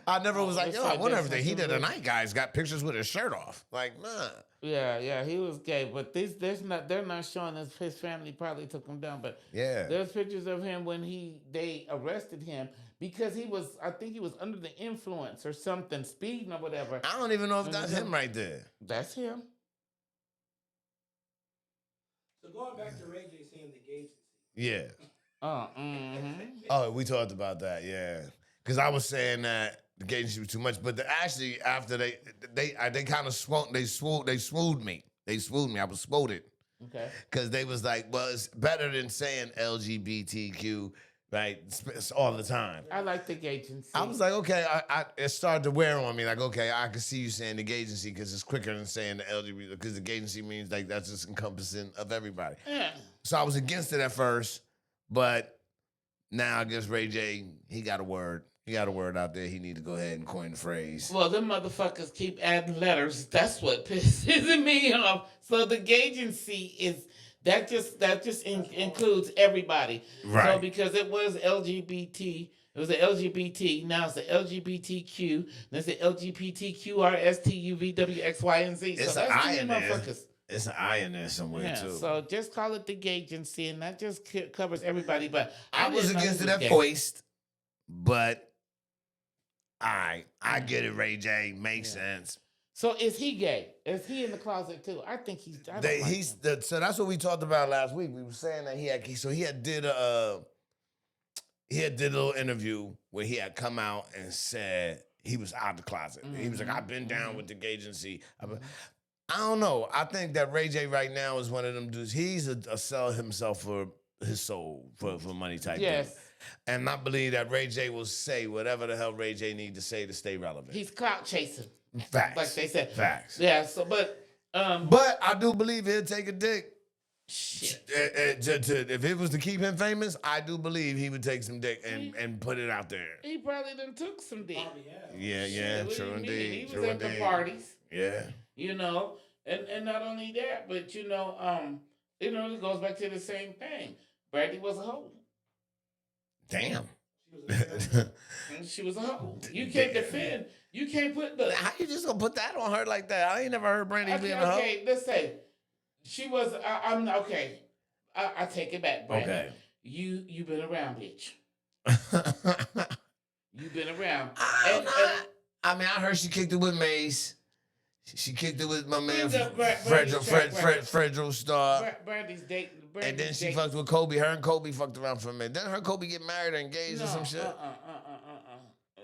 I never was like, yo, I wonder if the Heat of the Night guys got pictures with his shirt off. Like, nah. Yeah, he was gay, but they're not showing us. His family probably took him down, but yeah, there's pictures of him when they arrested him because I think he was under the influence or something, speeding or whatever. I don't even know if that's him right there. That's him. So going back to Ray J saying the gays. Yeah. Mm-hmm. We talked about that, yeah. Because I was saying that the agency was too much, but actually after they kind of swooned me. They swooned me. I was swooned. Okay. Because they was like, well, it's better than saying LGBTQ, right? It's all the time. I like the agency. I was like, okay, it started to wear on me. Like, okay, I can see you saying the agency because it's quicker than saying the LGBT, because the agency means like that's just encompassing of everybody. Yeah. So I was against it at first. But now I guess Ray J, he got a word. He got a word out there. He need to go ahead and coin the phrase. Well, them motherfuckers keep adding letters. That's what pisses me off. So the agency includes everybody. Right. So because it was LGBT, it was the LGBT. Now it's the LGBTQ. Then it's the LGBTQRSTUVWXYZ. It's so an that's I too in many there. motherfuckers. It's an I in there somewhere too. So just call it the gay agency, and that just covers everybody. But I was against it at first, but I get it. Ray J makes sense. So is he gay? Is he in the closet too? I think he's. So that's what we talked about last week. We were saying that he had did a little interview where he had come out and said he was out the closet. He was like, I've been down with the gay agency. I don't know. I think that Ray J right now is one of them dudes. He's a sell himself for his soul for money type dude. And I believe that Ray J will say whatever the hell Ray J need to say to stay relevant. He's clout chasing. Facts. Like they said. Facts. Yeah, so but I do believe he'll take a dick. Shit. If it was to keep him famous, I do believe he would take some dick and put it out there. He probably done took some dick. Yeah, true indeed. He was at the parties. Yeah. You know, and not only that, but it goes back to the same thing. Brandy was a hoe. Damn. She was a hoe. You can't defend. You can't put the. How you just gonna put that on her like that? I ain't never heard Brandy being a hoe. Okay, let's say she was. I'm okay. I take it back, Brandy. Okay. You've been around, bitch. You've been around. I mean, I heard she kicked it with Mace. She kicked it with my man Fredro Starr. Brandy's dating. And then she fucked with Kobe. Her and Kobe fucked around for a minute. Didn't her Kobe get married or engaged or some shit?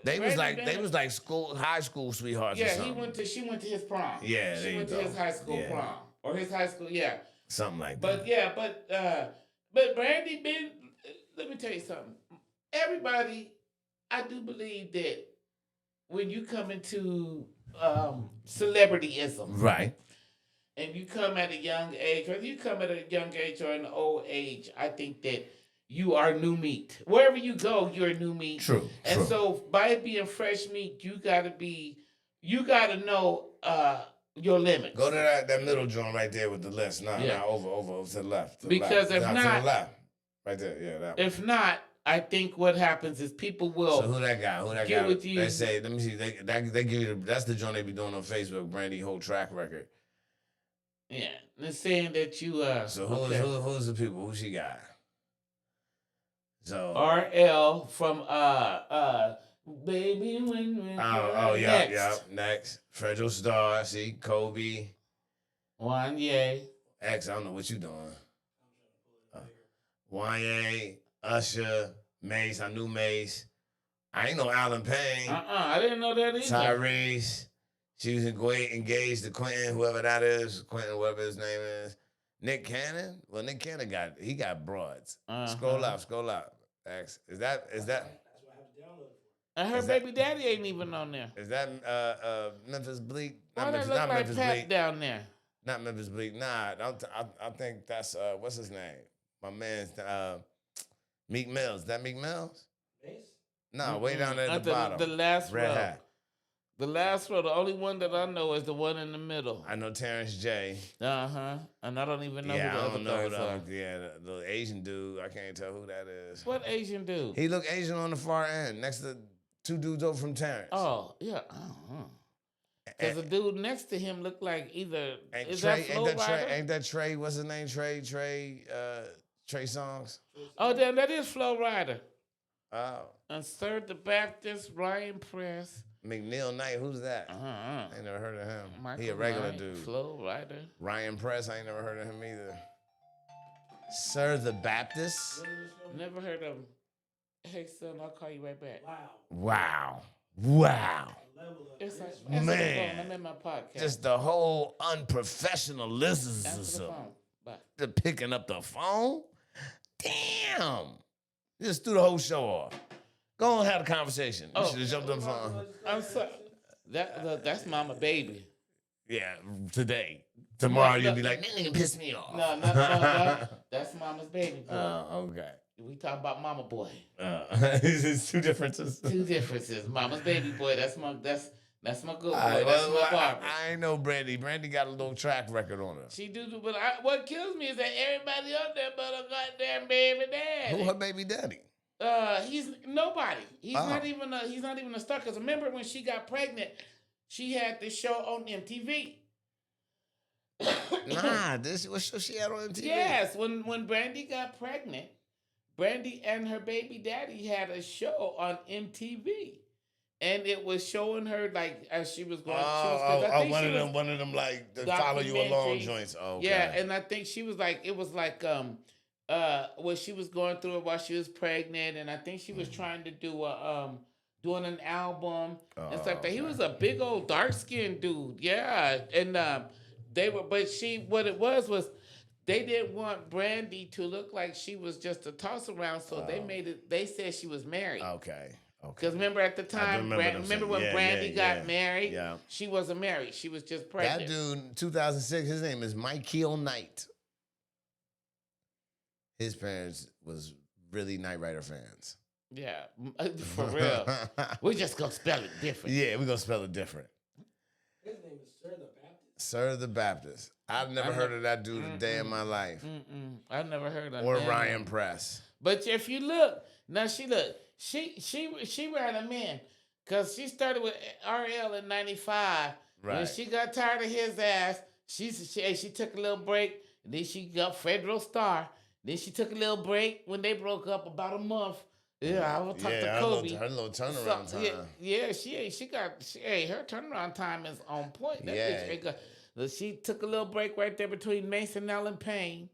They was like high school sweethearts. Yeah, she went to his prom. Yeah, she went to his high school prom or his high school. Yeah, something like that. But Brandy been. Let me tell you something. Everybody, I do believe that when you come into celebrityism, right, and you come at a young age, whether you come at a young age or an old age, I think that you are new meat. Wherever you go, you're new meat. True. And so by it being fresh meat, you gotta know your limits. Go to that middle joint right there with the list. No, over to the left. Because if not, to the left. Right there, yeah. That one. If not, I think what happens is people will. So who that guy? Get with you. They say, let me see. They give you that's the joint they be doing on Facebook. Brandy whole track record. Yeah, they're saying that you. So who's the people? Who she got? So RL from Baby When next. Fredro Starr, see Kobe. Wanye. X, I don't know what you doing. Wanye, Usher, Mace. I knew Mace. I ain't know Alan Payne. I didn't know that either. Tyrese. She was engaged to Quentin, whoever that is. Quentin, whatever his name is. Nick Cannon. Well, Nick Cannon got broads. Scroll out. X. Is that? That's what I have to download it for. And her baby daddy ain't even on there. Is that Memphis Bleak? Why that look like Pat down there? Not Memphis Bleak. Nah, I think that's what's his name? My man's Meek Mills. Is that Meek Mills? Mace? No, way down there at the bottom. The last red row. Hat. The last row. The only one that I know is the one in the middle. I know Terrence J. And I don't even know who the other guys are. The Asian dude. I can't tell who that is. What Asian dude? He look Asian on the far end, next to two dudes over from Terrence. Oh yeah. Because the dude next to him looked like either ain't that Trey? What's his name? Trey Songz. Oh, damn, that is Flo Rida. Oh. And Sir the Baptist, Ryan Press. McNeil Knight, who's that? I ain't never heard of him. Michael He a regular Knight, dude. Flo Rida. Ryan Press, I ain't never heard of him either. Sir the Baptist? Never heard of him. Hey, son, I'll call you right back. Wow. It's like, man, I'm in my podcast. Just the whole unprofessionalism. They're picking up the phone? Damn. Just threw the whole show off. Go on and have a conversation. You should have jumped on the phone. I'm sorry. That's mama baby. Yeah, today. Tomorrow you'll be like, that nigga pissed me off. No. That's mama's baby boy. Oh, okay. We talking about mama boy. It's two differences. Mama's baby boy. That's my good boy. That's my barber. I ain't know Brandy. Brandy got a little track record on her. She do, but what kills me is that everybody up there but a goddamn baby daddy. Who her baby daddy? He's nobody. He's not even a star. Cause remember when she got pregnant, she had this show on MTV. Nah, this what show she had on MTV? Yes, when Brandy got pregnant, Brandy and her baby daddy had a show on MTV. And it was showing her like as she was going. One of them like the follow you along joints. Oh, okay. Yeah, and I think she was like it was like what she was going through it while she was pregnant, and I think she was trying to do doing an album and stuff. Okay. He was a big old dark skinned dude. Yeah, and they were, but what it was they didn't want Brandy to look like she was just a toss around, so they made it. They said she was married. Okay. Because remember at the time, remember when Brandy got married? Yeah. She wasn't married. She was just pregnant. That dude, in 2006, his name is Michael Knight. His parents was really Knight Rider fans. Yeah, for real. We're just going to spell it different. Yeah, we're going to spell it different. His name is Sir the Baptist. Sir the Baptist. I've never heard of that dude a day in my life. I've never heard of Or Ryan Press. But if you look, now she ran a man because she started with RL in 95. Right. When she got tired of his ass, she took a little break. And then she got Federal Star. Then she took a little break when they broke up about a month. Yeah, I will talk to Kobe. Her little turnaround time. Yeah, her turnaround time is on point. She took a little break right there between Mason Allen Payne.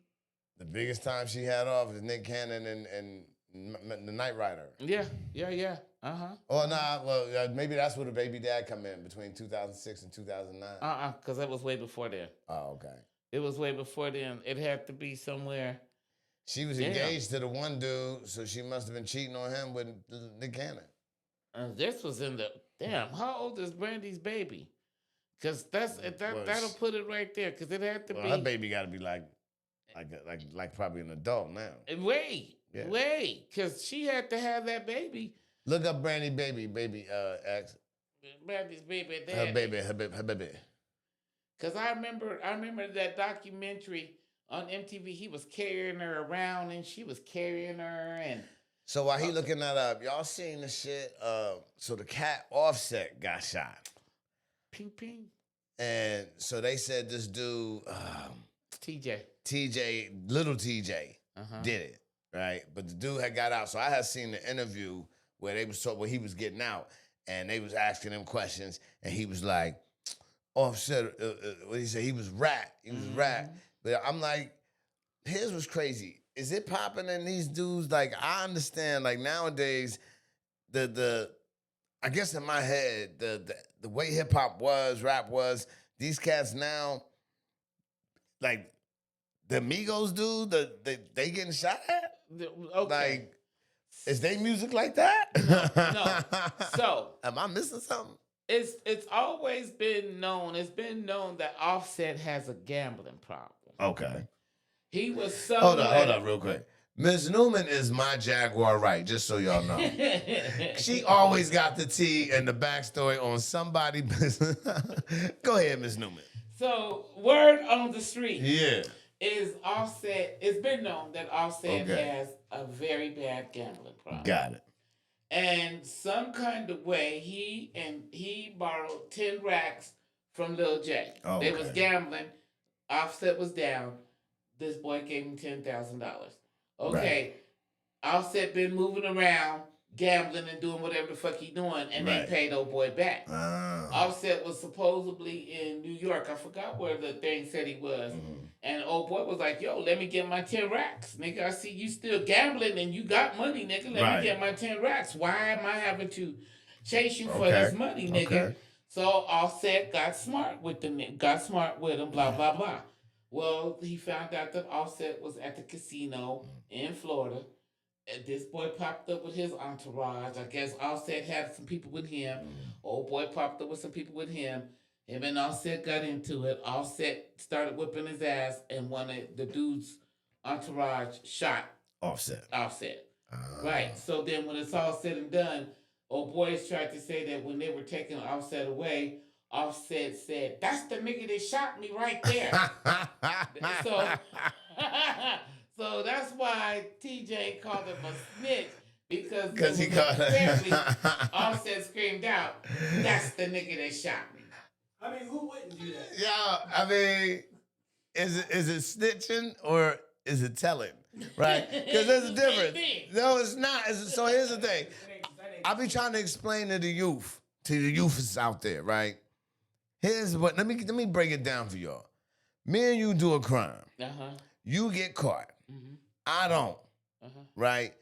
The biggest time she had off is Nick Cannon and the Knight Rider. Yeah. Oh, nah, well, maybe that's where the baby dad come in between 2006 and 2009. Because that was way before then. Oh, okay. It was way before then. It had to be somewhere. She was engaged to the one dude, so she must have been cheating on him with Nick Cannon. This was in the how old is Brandy's baby? Because that'll put it right there. Because it had to be. Her baby got to be like probably an adult now. Wait, because she had to have that baby. Look up Brandy baby X. Brandy's baby. Her baby. Because I remember that documentary on MTV. He was carrying her around, and she was carrying her, and. So while he looking that up, y'all seen the shit? So the cat Offset got shot. Ping ping. And so they said this dude, little TJ, did it, right? But the dude had got out. So I had seen the interview where they was talking, where he was getting out, and they was asking him questions, and he was like, Offset, what he said, he was rat. But I'm like, here's what's crazy. Is it popping in these dudes? Like, I understand, like, nowadays, I guess in my head, the way hip-hop was, rap was, these cats now, like, the Migos dude, they getting shot at? Okay. Like, is they music like that? No. So. Am I missing something? It's always been known. It's been known that Offset has a gambling problem. Okay. He was Hold up real quick. Miss Newman is my Jaguar right, just so y'all know. She always got the tea and the backstory on somebody. Go ahead, Miss Newman. So, word on the street. Yeah. Is Offset, it's been known that Offset has a very bad gambling problem. Got it. And some kind of way, he borrowed 10 racks from Lil Tjay. They was gambling. Offset was down. This boy gave him $10,000. Okay. Right. Offset been moving around, gambling and doing whatever the fuck he doing, and they paid old boy back. Offset was supposedly in New York. I forgot where the thing said he was. And old boy was like, yo, let me get my 10 racks. Nigga, I see you still gambling and you got money, nigga. Let me get my 10 racks. Why am I having to chase you for this money, nigga? Okay. So Offset got smart with him, blah, blah, blah. Well, he found out that Offset was at the casino in Florida. And this boy popped up with his entourage. I guess Offset had some people with him. Old boy popped up with some people with him. Him and Offset got into it. Offset started whipping his ass, and one of the dude's entourage shot Offset. Right. So then when it's all said and done, old boys tried to say that when they were taking Offset away, Offset said, "That's the nigga that shot me right there." So that's why TJ called him a snitch, because he called Offset screamed out, "That's the nigga that shot me." I mean, who wouldn't do that? Yeah, I mean, is it snitching or is it telling? Right? Because there's a difference. No, it's not. So here's the thing. I be trying to explain to the youths out there, right? Here's what. Let me break it down for y'all. Me and you do a crime. You get caught. I don't. Right?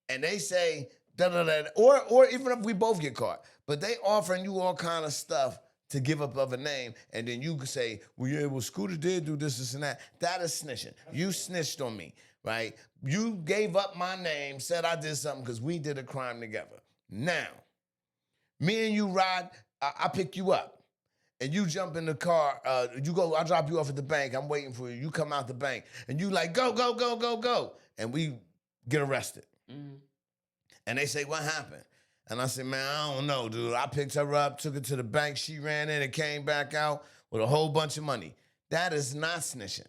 And they say da-da-da, or even if we both get caught, but they offering you all kind of stuff to give up of a name, and then you can say, well, yeah, well, Scooter did do this, and that. That is snitching. You snitched on me, right? You gave up my name, said I did something because we did a crime together. Now, me and you ride, I pick you up, and you jump in the car, you go, I drop you off at the bank, I'm waiting for you, you come out the bank, and you like, go, go, go, go, go, and we get arrested. And they say, what happened? And I said, man, I don't know, dude. I picked her up, took her to the bank. She ran in and came back out with a whole bunch of money. That is not snitching.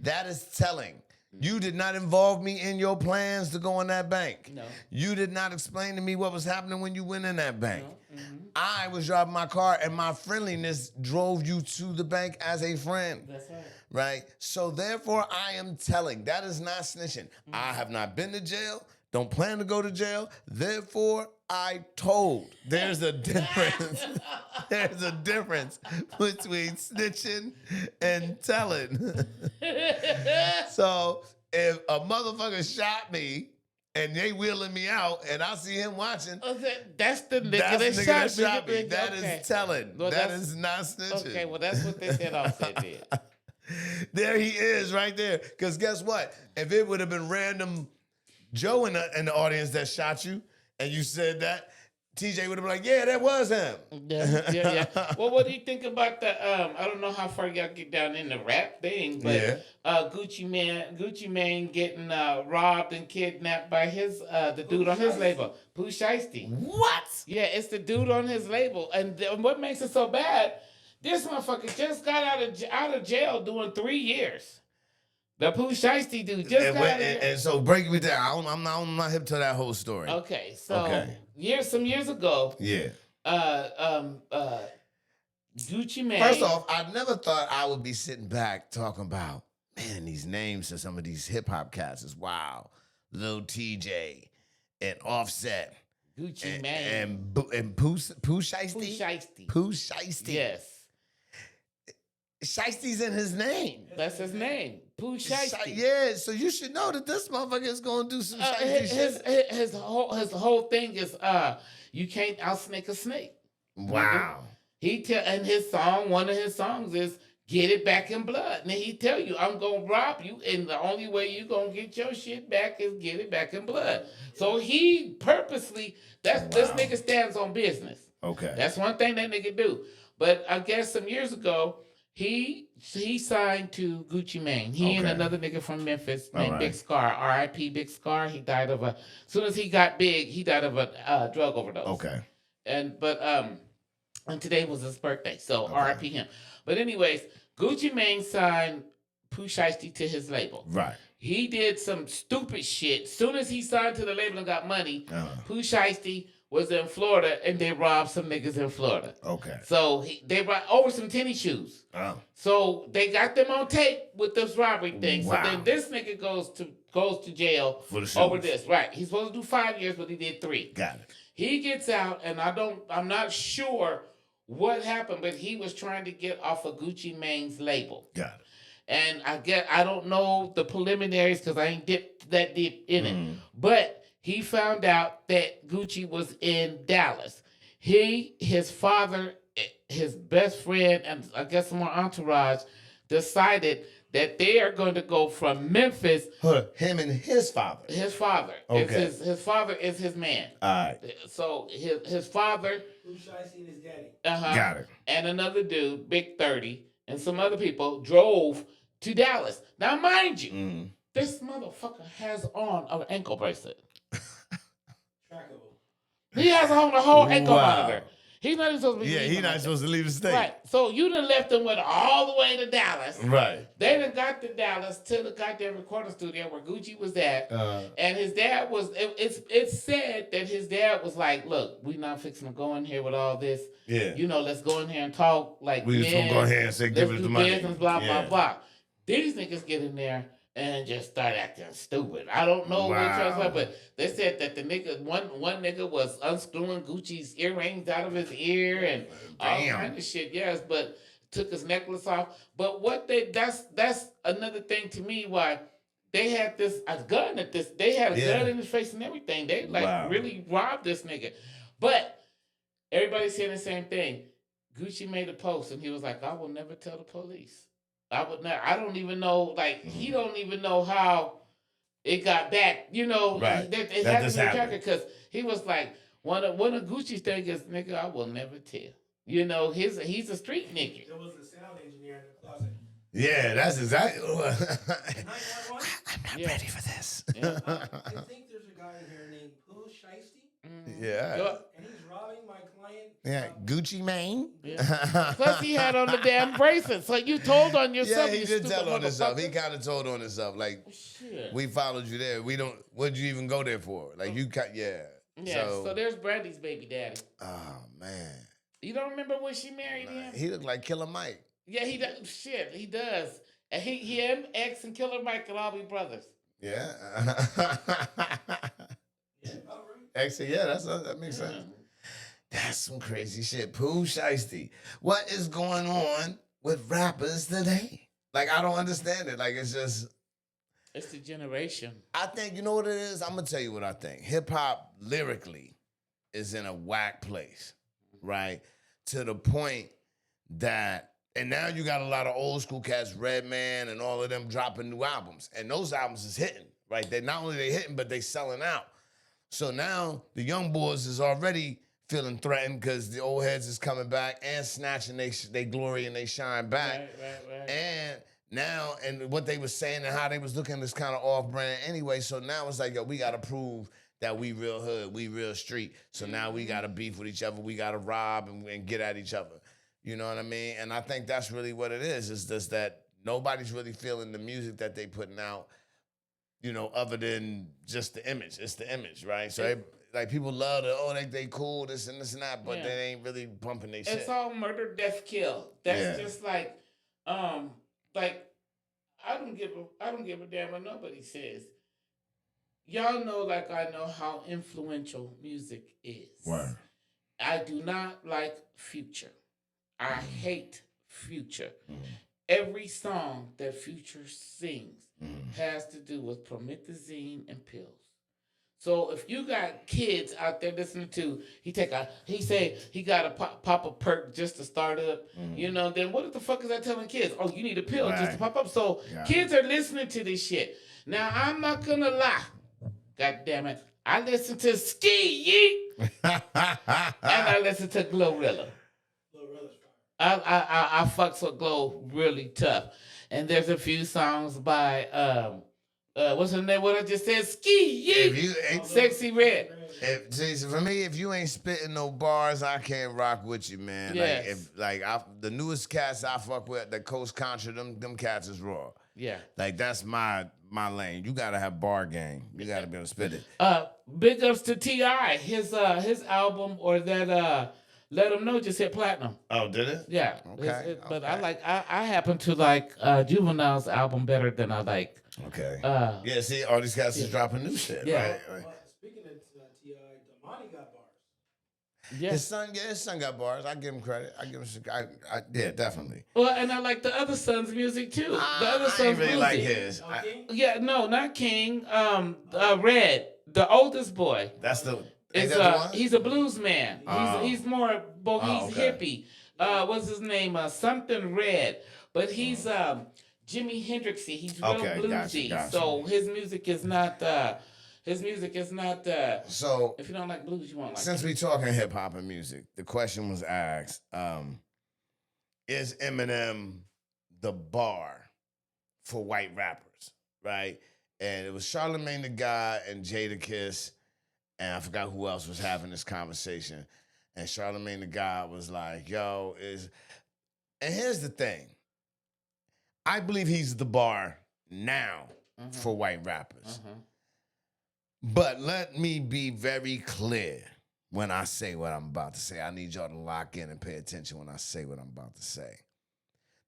That is telling. You did not involve me in your plans to go in that bank. No. You did not explain to me what was happening when you went in that bank. No. I was driving my car, and my friendliness drove you to the bank as a friend. That's right. Right? So therefore, I am telling. That is not snitching. I have not been to jail. Don't plan to go to jail. Therefore, I told. There's a difference. There's a difference between snitching and telling. So if a motherfucker shot me and they wheeling me out and I see him watching, that's the nigga that shot me. That is telling. Well, that is not snitching. Okay, well, that's what they said Offset did. There he is right there. Because guess what? If it would have been random Joe in the audience that shot you, and you said that, TJ would have been like, yeah, that was him. Yeah. Well, what do you think about the, I don't know how far y'all get down in the rap thing, but Gucci Mane getting robbed and kidnapped by the dude on his label, Pooh Shiesty. What? Yeah, it's the dude on his label. And what makes it so bad, this motherfucker just got out of jail doing 3 years. The Pooh Shiesty dude just got out. And so break me down. I'm not hip to that whole story. Okay, so some years ago, Gucci Mane. First off, I never thought I would be sitting back talking about, man, these names of some of these hip hop cats is wow. Lil Tjay and Offset. Gucci Mane. And Pooh Shiesty? Pooh Shiesty. Pooh Shiesty. Yes. Shiesty's in his name. That's his name. Pooh Shiesty. Yeah, so you should know that this motherfucker is going to do some shiesty shit. His whole thing is you can't outsnake a snake. Wow. And his song, one of his songs is Get It Back in Blood. And he tell you, I'm going to rob you, and the only way you going to get your shit back is get it back in blood. So he purposely, this nigga stands on business. Okay. That's one thing that nigga do. But I guess some years ago, he signed to Gucci Mane. He and another nigga from Memphis named Big Scar. R.I.P. Big Scar. He died of as soon as he got big, he died of a drug overdose. Okay. And today was his birthday, so R.I.P. him. But anyways, Gucci Mane signed Pooh Shiesty to his label. Right. He did some stupid shit. Soon as he signed to the label and got money, Pooh Shiesty was in Florida, and they robbed some niggas in Florida. Okay. So they robbed over some tennis shoes. Oh. So they got them on tape with this robbery thing. Wow. So then this nigga goes to jail over this. Right. He's supposed to do 5 years, but he did 3. Got it. He gets out, and I'm not sure what happened, but he was trying to get off of Gucci Mane's label. Got it. And I don't know the preliminaries because I ain't dipped that deep in it. But he found out that Gucci was in Dallas. His father, his best friend, and I guess some more entourage decided that they are going to go from Memphis. Him and his father. His father. Okay. His father is his man. All right. So his father. Who should I see his daddy? Got it. And another dude, Big 30, and some other people drove to Dallas. Now, mind you, this motherfucker has on an ankle bracelet. He has on the whole ankle monitor. He's not even supposed to be. Yeah, he's not supposed to leave the state. Right. So you done left him with all the way to Dallas. Right. They done got to Dallas to the goddamn recording studio where Gucci was at. And his dad was. It's said that his dad was like, "Look, we not fixing to go in here with all this. Yeah. Let's go in here and talk like we just gonna go ahead and say, give it the money. Business, blah blah blah." These niggas get in there and just start acting stupid. I don't know which one's, but they said that the nigga, one nigga was unscrewing Gucci's earrings out of his ear and all kind of shit. Yes, but took his necklace off. But that's another thing to me why they had a gun at this. They had a gun in his face and everything. They really robbed this nigga. But everybody's saying the same thing. Gucci made a post and he was like, "I will never tell the police. I would not. I don't even know. Like he don't even know how it got back. You know, right? It had to be a tracker because he was like one of Gucci's things is, nigga, I will never tell. You know, he's a street nigga. There was a sound engineer in the closet. Yeah, that's exactly. I'm not ready for this. Yeah. I think there's a guy here named Pooh Shiesty. Yeah. And he's robbing my client. Yeah, Gucci Mane. Yeah. Plus, he had on the damn bracelet. So you told on yourself. Yeah, he did tell on himself. He kind of told on himself. Like, shit. We followed you there. We don't. What'd you even go there for? Like, you cut. Yeah. Yeah. So there's Brandy's baby daddy. Oh man. You don't remember when she married him? He looked like Killer Mike. Yeah, he does. Shit, he does. And him, X, and Killer Mike can all be brothers. Yeah. X, yeah, that makes sense. That's some crazy shit. Pooh Shiesty. What is going on with rappers today? Like, I don't understand it. Like, it's just... It's the generation. I think, you know what it is? I'm going to tell you what I think. Hip-hop, lyrically, is in a whack place, right? To the point that... And now you got a lot of old school cats, Redman and all of them dropping new albums. And those albums is hitting, right? They not only they hitting, but they selling out. So now the young boys is already feeling threatened because the old heads is coming back and snatching they glory and they shine back. Right. And now, and what they was saying and how they was looking is kind of off-brand anyway. So now it's like, yo, we got to prove that we real hood, we real street. So now we got to beef with each other. We got to rob and get at each other. You know what I mean? And I think that's really what it is. It's just that nobody's really feeling the music that they putting out, you know, other than just the image. It's the image, right? So like people love they cool, this and that, but they ain't really pumping their shit. It's all murder, death, kill. That's just like I don't give a damn what nobody says. Y'all know, like I know, how influential music is. Word. I do not like Future. I hate Future. Every song that Future sings has to do with promethazine and pills. So if you got kids out there listening to, he say he got to pop a perk just to start up, you know, then what the fuck is that telling kids? Oh, you need a pill just to pop up. So kids are listening to this shit. Now, I'm not going to lie. God damn it. I listen to Ski Yeet and I listen to Glorilla. I fucks with Glow really tough. And there's a few songs by what's her name? What I just said, Ski Yeet, Sexy Red. For me, if you ain't spitting no bars, I can't rock with you, man. Yes. The newest cats I fuck with, the Coast Contra, them cats is raw. Yeah. Like that's my lane. You gotta have bar game. You gotta be able to spit it. Big ups to T.I. His album or that Let 'Em Know just hit platinum. Oh, did it? Yeah. Okay. But I happen to like Juvenile's album better than I like. Okay. Yeah, see, all these guys is dropping new shit, right? Speaking of T.I., Damani got bars. Yeah. His son got bars. I give him credit. Yeah, definitely. Well, and I like the other son's music too. The other son's I ain't really music. like his. No, not King. Red, the oldest boy. That's the. He's a blues man. He's more hippie. What's his name? Something Red. But he's Jimi Hendrixy. He's real bluesy. Gotcha. So his music is not. So if you don't like blues, you won't like. Since we talking hip hop and music, the question was asked: is Eminem the bar for white rappers? Right, and it was Charlamagne the God and Jadakiss. And I forgot who else was having this conversation. And Charlamagne the God was like, yo, and here's the thing. I believe he's the bar now for white rappers. But let me be very clear when I say what I'm about to say. I need y'all to lock in and pay attention when I say what I'm about to say.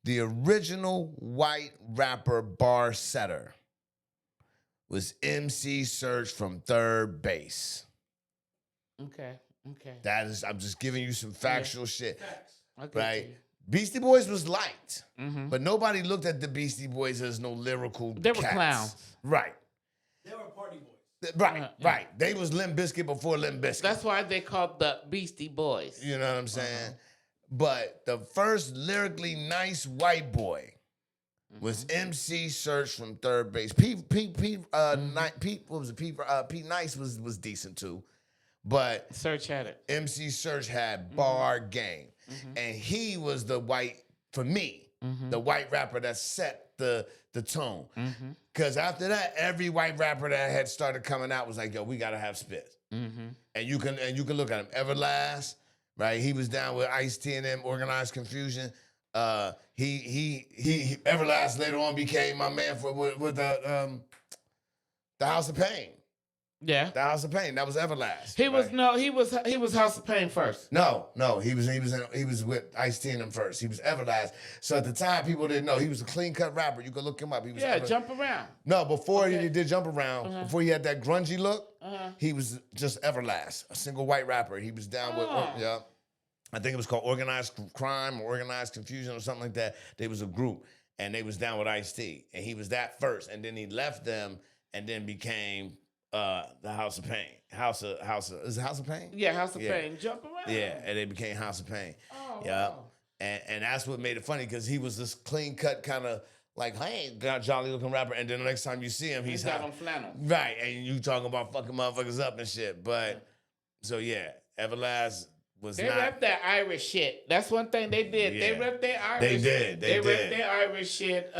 The original white rapper bar setter was MC Search from Third Base. Okay. That is, I'm just giving you some factual shit. Right? Beastie Boys was liked, but nobody looked at the Beastie Boys as no lyrical They were cats. clowns. Right. They were party boys. Right. They was Limp Bizkit before Limp Bizkit. That's why they called the Beastie Boys. You know what I'm saying? But the first lyrically nice white boy was MC Search from Third Base. Pete Nice was decent too. But Search had it. MC Search had bar game. And he was the white, for me, the white rapper that set the tone. Because after that, every white rapper that had started coming out was like, yo, we gotta have spit. And you can look at him. Everlast, right? He was down with Ice-T and them, Organized Confusion. He Everlast later on became my man with the House of Pain. Yeah. The House of Pain. That was Everlast. He was House of Pain first. No. He was with Ice-T and them first. He was Everlast. So at the time, people didn't know he was a clean cut rapper. You could look him up. He was Jump around. No, before he did Jump Around, before he had that grungy look, he was just Everlast, a single white rapper. He was down with I think it was called Organized Crime or Organized Confusion or something like that. They was a group and they was down with Ice-T, and he was that first, and then he left them and then became the House of Pain. Is it House of Pain? Yeah, House of Pain. Jump around. Yeah, and they became House of Pain. Oh, yeah. wow. And that's what made it funny, because he was this clean cut kind of like, hey, jolly looking rapper, and then the next time you see him, he's got on flannel. Right, and you talking about fucking motherfuckers up and shit. But so yeah, Everlast was they not. They repped that Irish shit. That's one thing they did. Yeah. They repped their Irish. They did. They repped their Irish shit.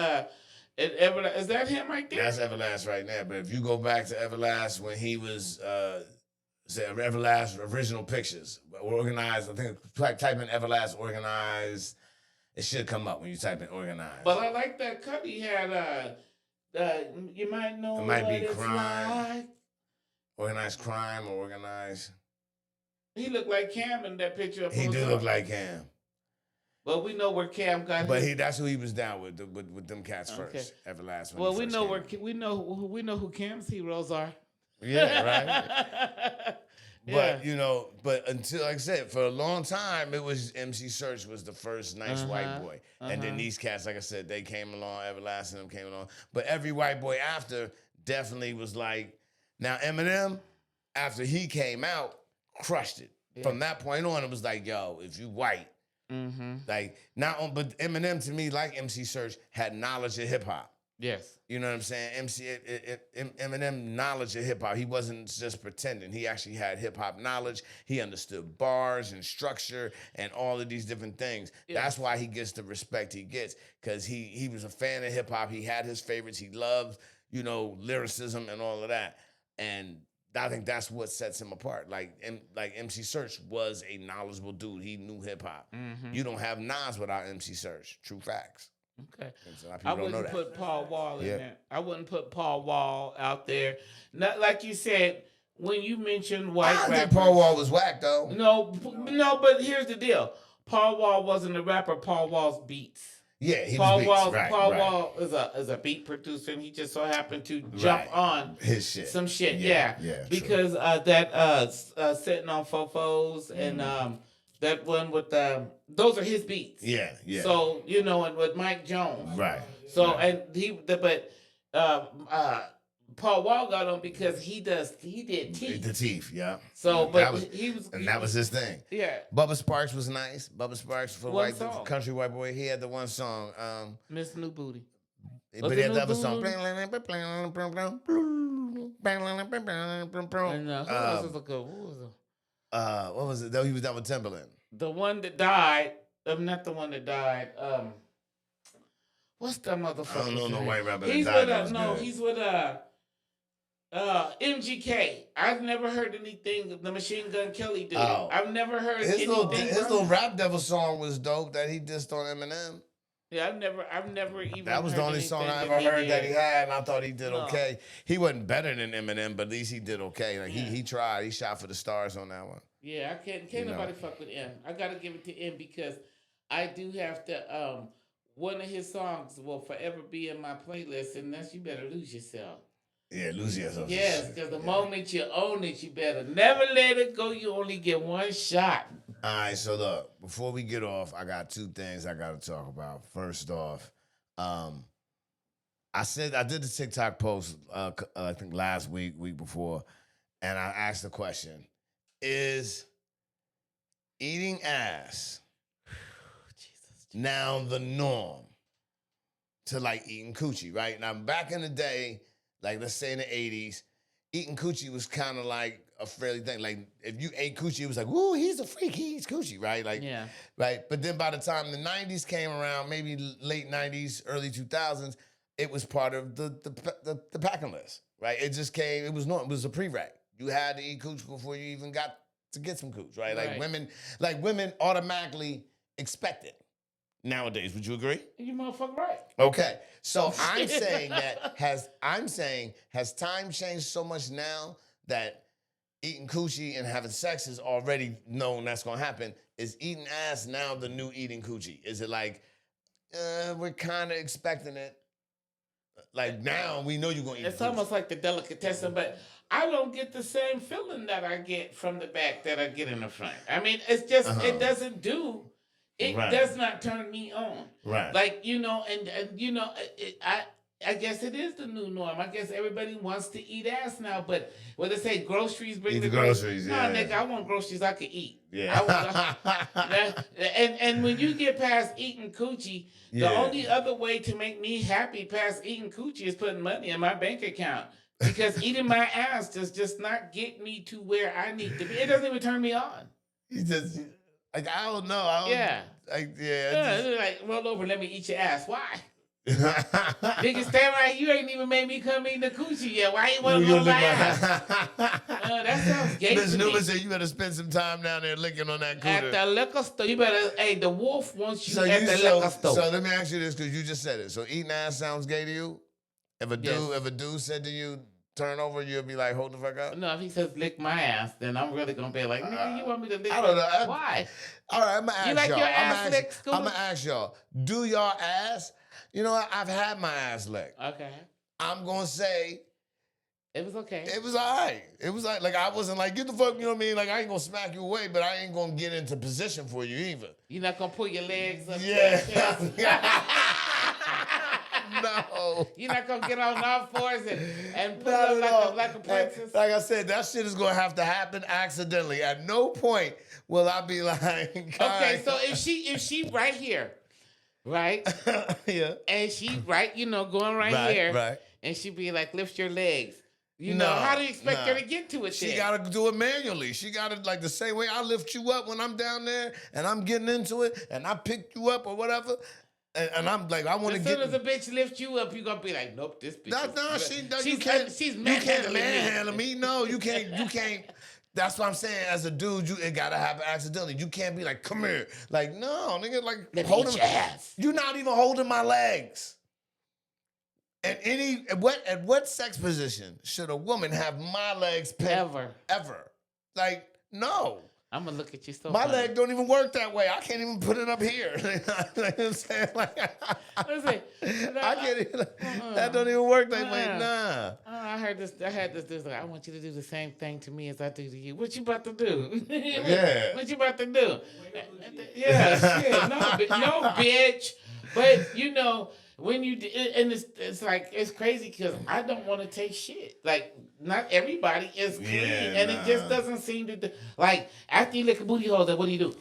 Is that him right there? That's Everlast right now. But if you go back to Everlast when he was say Everlast original pictures, organized. I think type in Everlast organized. It should come up when you type in organized. But I like that cut he had. You might know. It might what be it's crime. like. Organized crime or organized. He looked like Cam in that picture. He did look like Cam. But we know where Cam got. But that's who he was down with them cats first. Everlast. Well, we know who Cam's heroes are. Yeah, right. But but until, like I said, for a long time it was MC Search was the first nice white boy, and then these cats, like I said, they came along. Everlast and them came along. But every white boy after definitely was like, now Eminem, after he came out, crushed it. Yeah. From that point on, it was like, yo, if you white. Like but Eminem to me, like MC Search, had knowledge of hip hop. Yes, you know what I'm saying. Eminem knowledge of hip hop. He wasn't just pretending. He actually had hip hop knowledge. He understood bars and structure and all of these different things. Yeah. That's why he gets the respect he gets, because he was a fan of hip hop. He had his favorites. He loved lyricism and all of that. And I think that's what sets him apart. Like MC Search was a knowledgeable dude. He knew hip hop. You don't have Nas without MC Search. True facts. Okay. I wouldn't put Paul Wall in there. I wouldn't put Paul Wall out there. Not like you said when you mentioned white rappers. I think Paul Wall was whack though. No, but here's the deal. Paul Wall wasn't a rapper. Paul Wall's beats. Yeah, he was beats. Paul Wall is a beat producer, and he just so happened to jump on his shit. Some shit, yeah. Because that sitting on Fofos and that one with those are his beats. Yeah. So and with Mike Jones, right. So and Paul Wall got on because he did teeth. The teeth, yeah. So, but that was his thing. Yeah. Bubba Sparks was nice. Bubba Sparks for country white boy. He had the one song. Miss New Booty. But he had the other song. And what was it? Though he was down with Timberland. The one that died. Not the one that died. What's that motherfucker? I don't know no white rapper. He's with MGK. I've never heard anything the Machine Gun Kelly did. I've never heard his little Rap Devil song was dope that he dissed on Eminem. Yeah, I've never even. That was the only song I ever heard that he had, and I thought he did okay. He wasn't better than Eminem, but at least he did okay. Like he tried. He shot for the stars on that one. Yeah, I can't nobody fuck with M. I gotta give it to M because I do have to one of his songs will forever be in my playlist, and that's You Better Lose Yourself. Yeah, lose yourself. Yes, because the moment you own it, you better never let it go. You only get one shot. All right, so look, before we get off, I got two things I got to talk about. First off, I did the TikTok post, I think last week before, and I asked the question, is eating ass now the norm to like eating coochie, right? Now, back in the day, like let's say in the 80s, eating coochie was kind of like a fairly thing. Like if you ate coochie, it was like, "Ooh, he's a freak. He eats coochie," right? Like, yeah, right. But then by the time the 90s came around, maybe late 90s, early 2000s, it was part of the packing list, right? It just came. It was normal. It was a prereq. You had to eat coochie before you even got to get some cooch, right? Like women automatically expect it. Nowadays, would you agree? You motherfucker right. Okay, so I'm saying has time changed so much now that eating coochie and having sex is already known that's gonna happen? Is eating ass now the new eating coochie? Is it like we're kind of expecting it? Like now we know you're gonna eat. It's coochie. almost like the delicatessen, but I don't get the same feeling that I get from the back that I get in the front. I mean, it's just it doesn't do. It does not turn me on. Right. Like, and I guess it is the new norm. I guess everybody wants to eat ass now, but what they say, groceries bring the groceries. Yeah. No, nigga, I want groceries I can eat. Yeah. And when you get past eating coochie, the only other way to make me happy past eating coochie is putting money in my bank account. Because eating my ass does just not get me to where I need to be. It doesn't even turn me on. You just... Like, I don't know. Like, roll over, let me eat your ass. Why? Nigga, stand right. You ain't even made me come eat the coochie yet. Why you want to go my ass? That sounds gay. Ms. Newman said you better spend some time down there licking on that cooter. At the liquor store. You better, the wolf wants you at the liquor store. So let me ask you this, because you just said it. So eating ass sounds gay to you? If a dude said to you, turn over, you'll be like, hold the fuck up? No, if he says lick my ass, then I'm really going to be like, nigga, you want me to lick? I don't know. Why? All right, I'm going to ask y'all. You like your ass licked, Scooter? I'm going to ask y'all, do y'all ass? You know what? I've had my ass licked. Okay. I'm going to say... It was okay. It was all right. It was like I wasn't like, get the fuck, you know what I mean? Like, I ain't going to smack you away, but I ain't going to get into position for you either. You're not going to pull your legs up? Yeah. No. You're not going to get on all fours and pull up like a princess? Like I said, that shit is going to have to happen accidentally. At no point will I be like... Okay, so if she right here, right? Yeah. And she right, going right here. Right. And she be like, lift your legs. How do you expect her to get to it She then? got to do it manually. She got to, like, the same way I lift you up when I'm down there and I'm getting into it and I pick you up or whatever. And I'm like, I want to get... As soon as a bitch lifts you up, you're going to be like, nope, this bitch she's manhandling me. No, you can't. That's what I'm saying. As a dude, it got to happen accidentally. You can't be like, come here. Like, no, nigga, like, hold your ass. You're not even holding my legs. At what sex position should a woman have my legs pinned? Ever. Like, no. I'm going to look at you my leg don't even work that way. I can't even put it up here. You know what I'm saying? Like, I can't even, that don't even work that way. Nah. I had this dude like, I want you to do the same thing to me as I do to you. What you about to do? Yeah. What you about to do? Yeah, shit. No, bitch. But, when you and it's like it's crazy because I don't want to take shit. Like not everybody is clean, and it just doesn't seem to. Like after you lick a booty hole, then what do you do?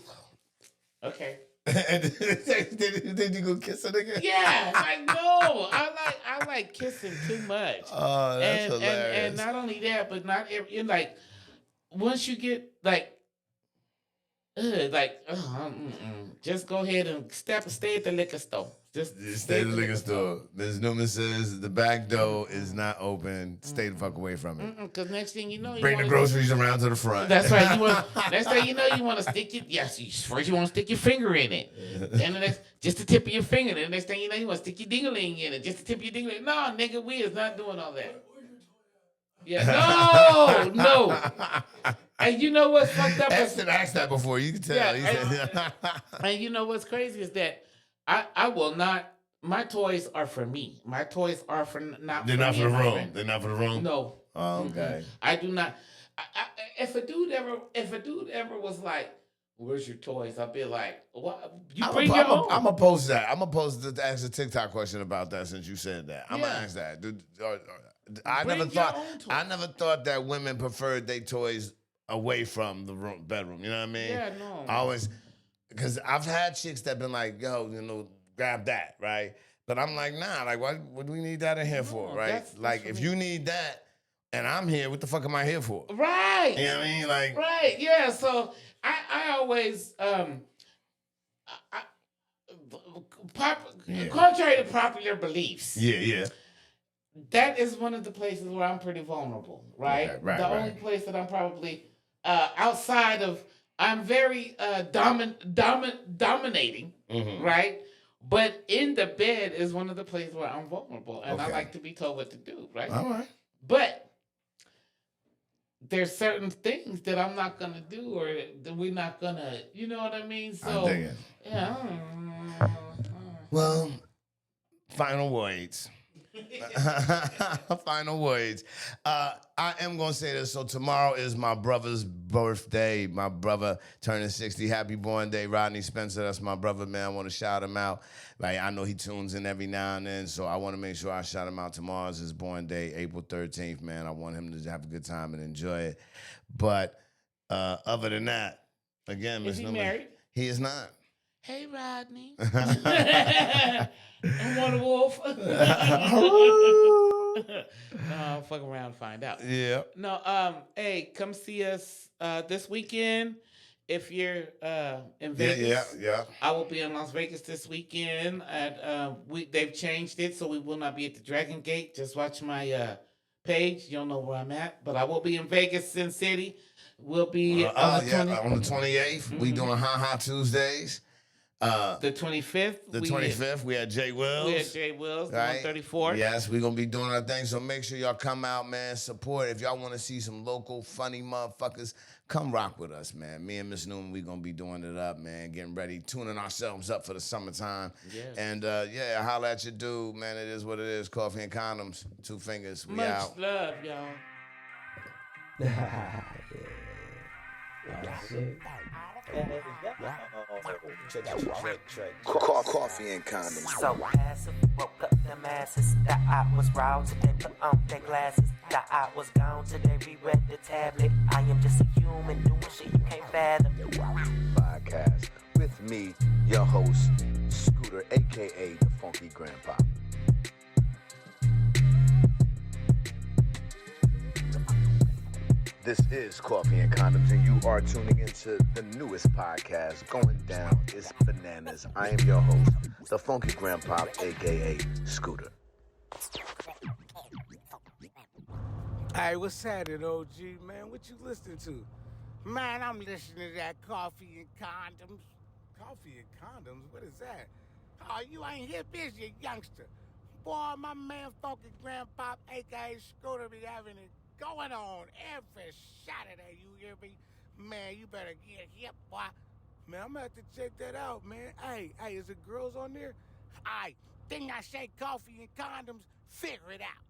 Okay. Did you go kiss a nigga? Yeah, like no, I like kissing too much. Oh, that's hilarious. And not only that, but not every like once you get just go ahead and stay at the liquor store. Just stay at the liquor store. Ms. Newman says the back door is not open. Stay the fuck away from it. Because next thing you know, bring the groceries around to the front. That's right. Next thing you know, you want to stick first you want to stick your finger in it, and just the tip of your finger. And the next thing you know, you want to stick your ding-a-ling in it, just the tip of your ding-a-ling. No, nigga, we is not doing all that. Yeah, no. And you know what's fucked up? Ask that before. You can tell. And you know what's crazy is that I will not. My toys are for me. My toys are for not. They're for not me for the and my room. friend. They're not for the room. No. Oh, okay. I do not. If a dude ever was like, "Where's your toys?" I'd be like, "What? You bring your own." I'm gonna post that. I'm gonna post to ask a TikTok question about that since you said that. I'm gonna ask that. I never thought that women preferred their toys away from the bedroom. You know what I mean? Yeah, no. I always, because I've had chicks that been like, yo, grab that, right? But I'm like, nah, like, what do we need that in here for, right? That's Like, if you need that and I'm here, what the fuck am I here for? Right. You know what I mean? Like, right, yeah. So I always contrary to popular beliefs. Yeah. That is one of the places where I'm pretty vulnerable, right? Okay, right. Only place that I'm probably outside of, I'm very dominating, right? But in the bed is one of the places where I'm vulnerable, and I like to be told what to do, right? All right. But there's certain things that I'm not gonna do, or that we're not gonna, you know what I mean? So, I dig it. Yeah. Well, final words. Final words. I am going to say this. So tomorrow is my brother's birthday. My brother turning 60. Happy born day, Rodney Spencer. That's my brother, man. I want to shout him out. Like, I know he tunes in every now and then, so I want to make sure I shout him out. Tomorrow's his born day, April 13th, man. I want him to have a good time and enjoy it. But other than that, again, Is he married? He is not. Hey, Rodney. I want a wolf. No, fuck around and find out. Yeah. No, hey, come see us this weekend. If you're in Vegas, yeah. I will be in Las Vegas this weekend. They've changed it, so we will not be at the Dragon Gate. Just watch my page. You'll know where I'm at. But I will be in Vegas, Sin City. We'll be on the 28th. We doing Ha Tuesdays. The 25th. The 25th, we had Jay Wills. We had Jay Wills, right? 134th. Yes, we're going to be doing our thing. So make sure y'all come out, man. Support. If y'all want to see some local funny motherfuckers, come rock with us, man. Me and Miss Newman, we going to be doing it up, man. Getting ready, tuning ourselves up for the summertime. Yes. And, holla at your dude, man. It is what it is. Coffee and condoms. 2 fingers. We Much out. love, y'all. Coffee and condoms. So passive, woke up them asses. That I was raw today, put on their glasses. That I was gone today, reread the tablet. I am just a human doing shit you can't fathom. Podcast with me, your host, Scooter, aka the Funky Grandpa. This is Coffee and Condoms, and you are tuning into the newest podcast going down. It's bananas. I am your host, the Funky Grandpa, aka Scooter. Hey, what's happening, OG, man? What you listening to? Man, I'm listening to that Coffee and Condoms. Coffee and Condoms? What is that? Oh, you ain't hip, is you, youngster? Boy, my man Funky Grandpa, aka Scooter, be having it going on every Saturday, you hear me? Man, you better get hip, boy. Man, I'm gonna have to check that out, man. Hey, is it girls on there? Ting I say Coffee and Condoms, figure it out.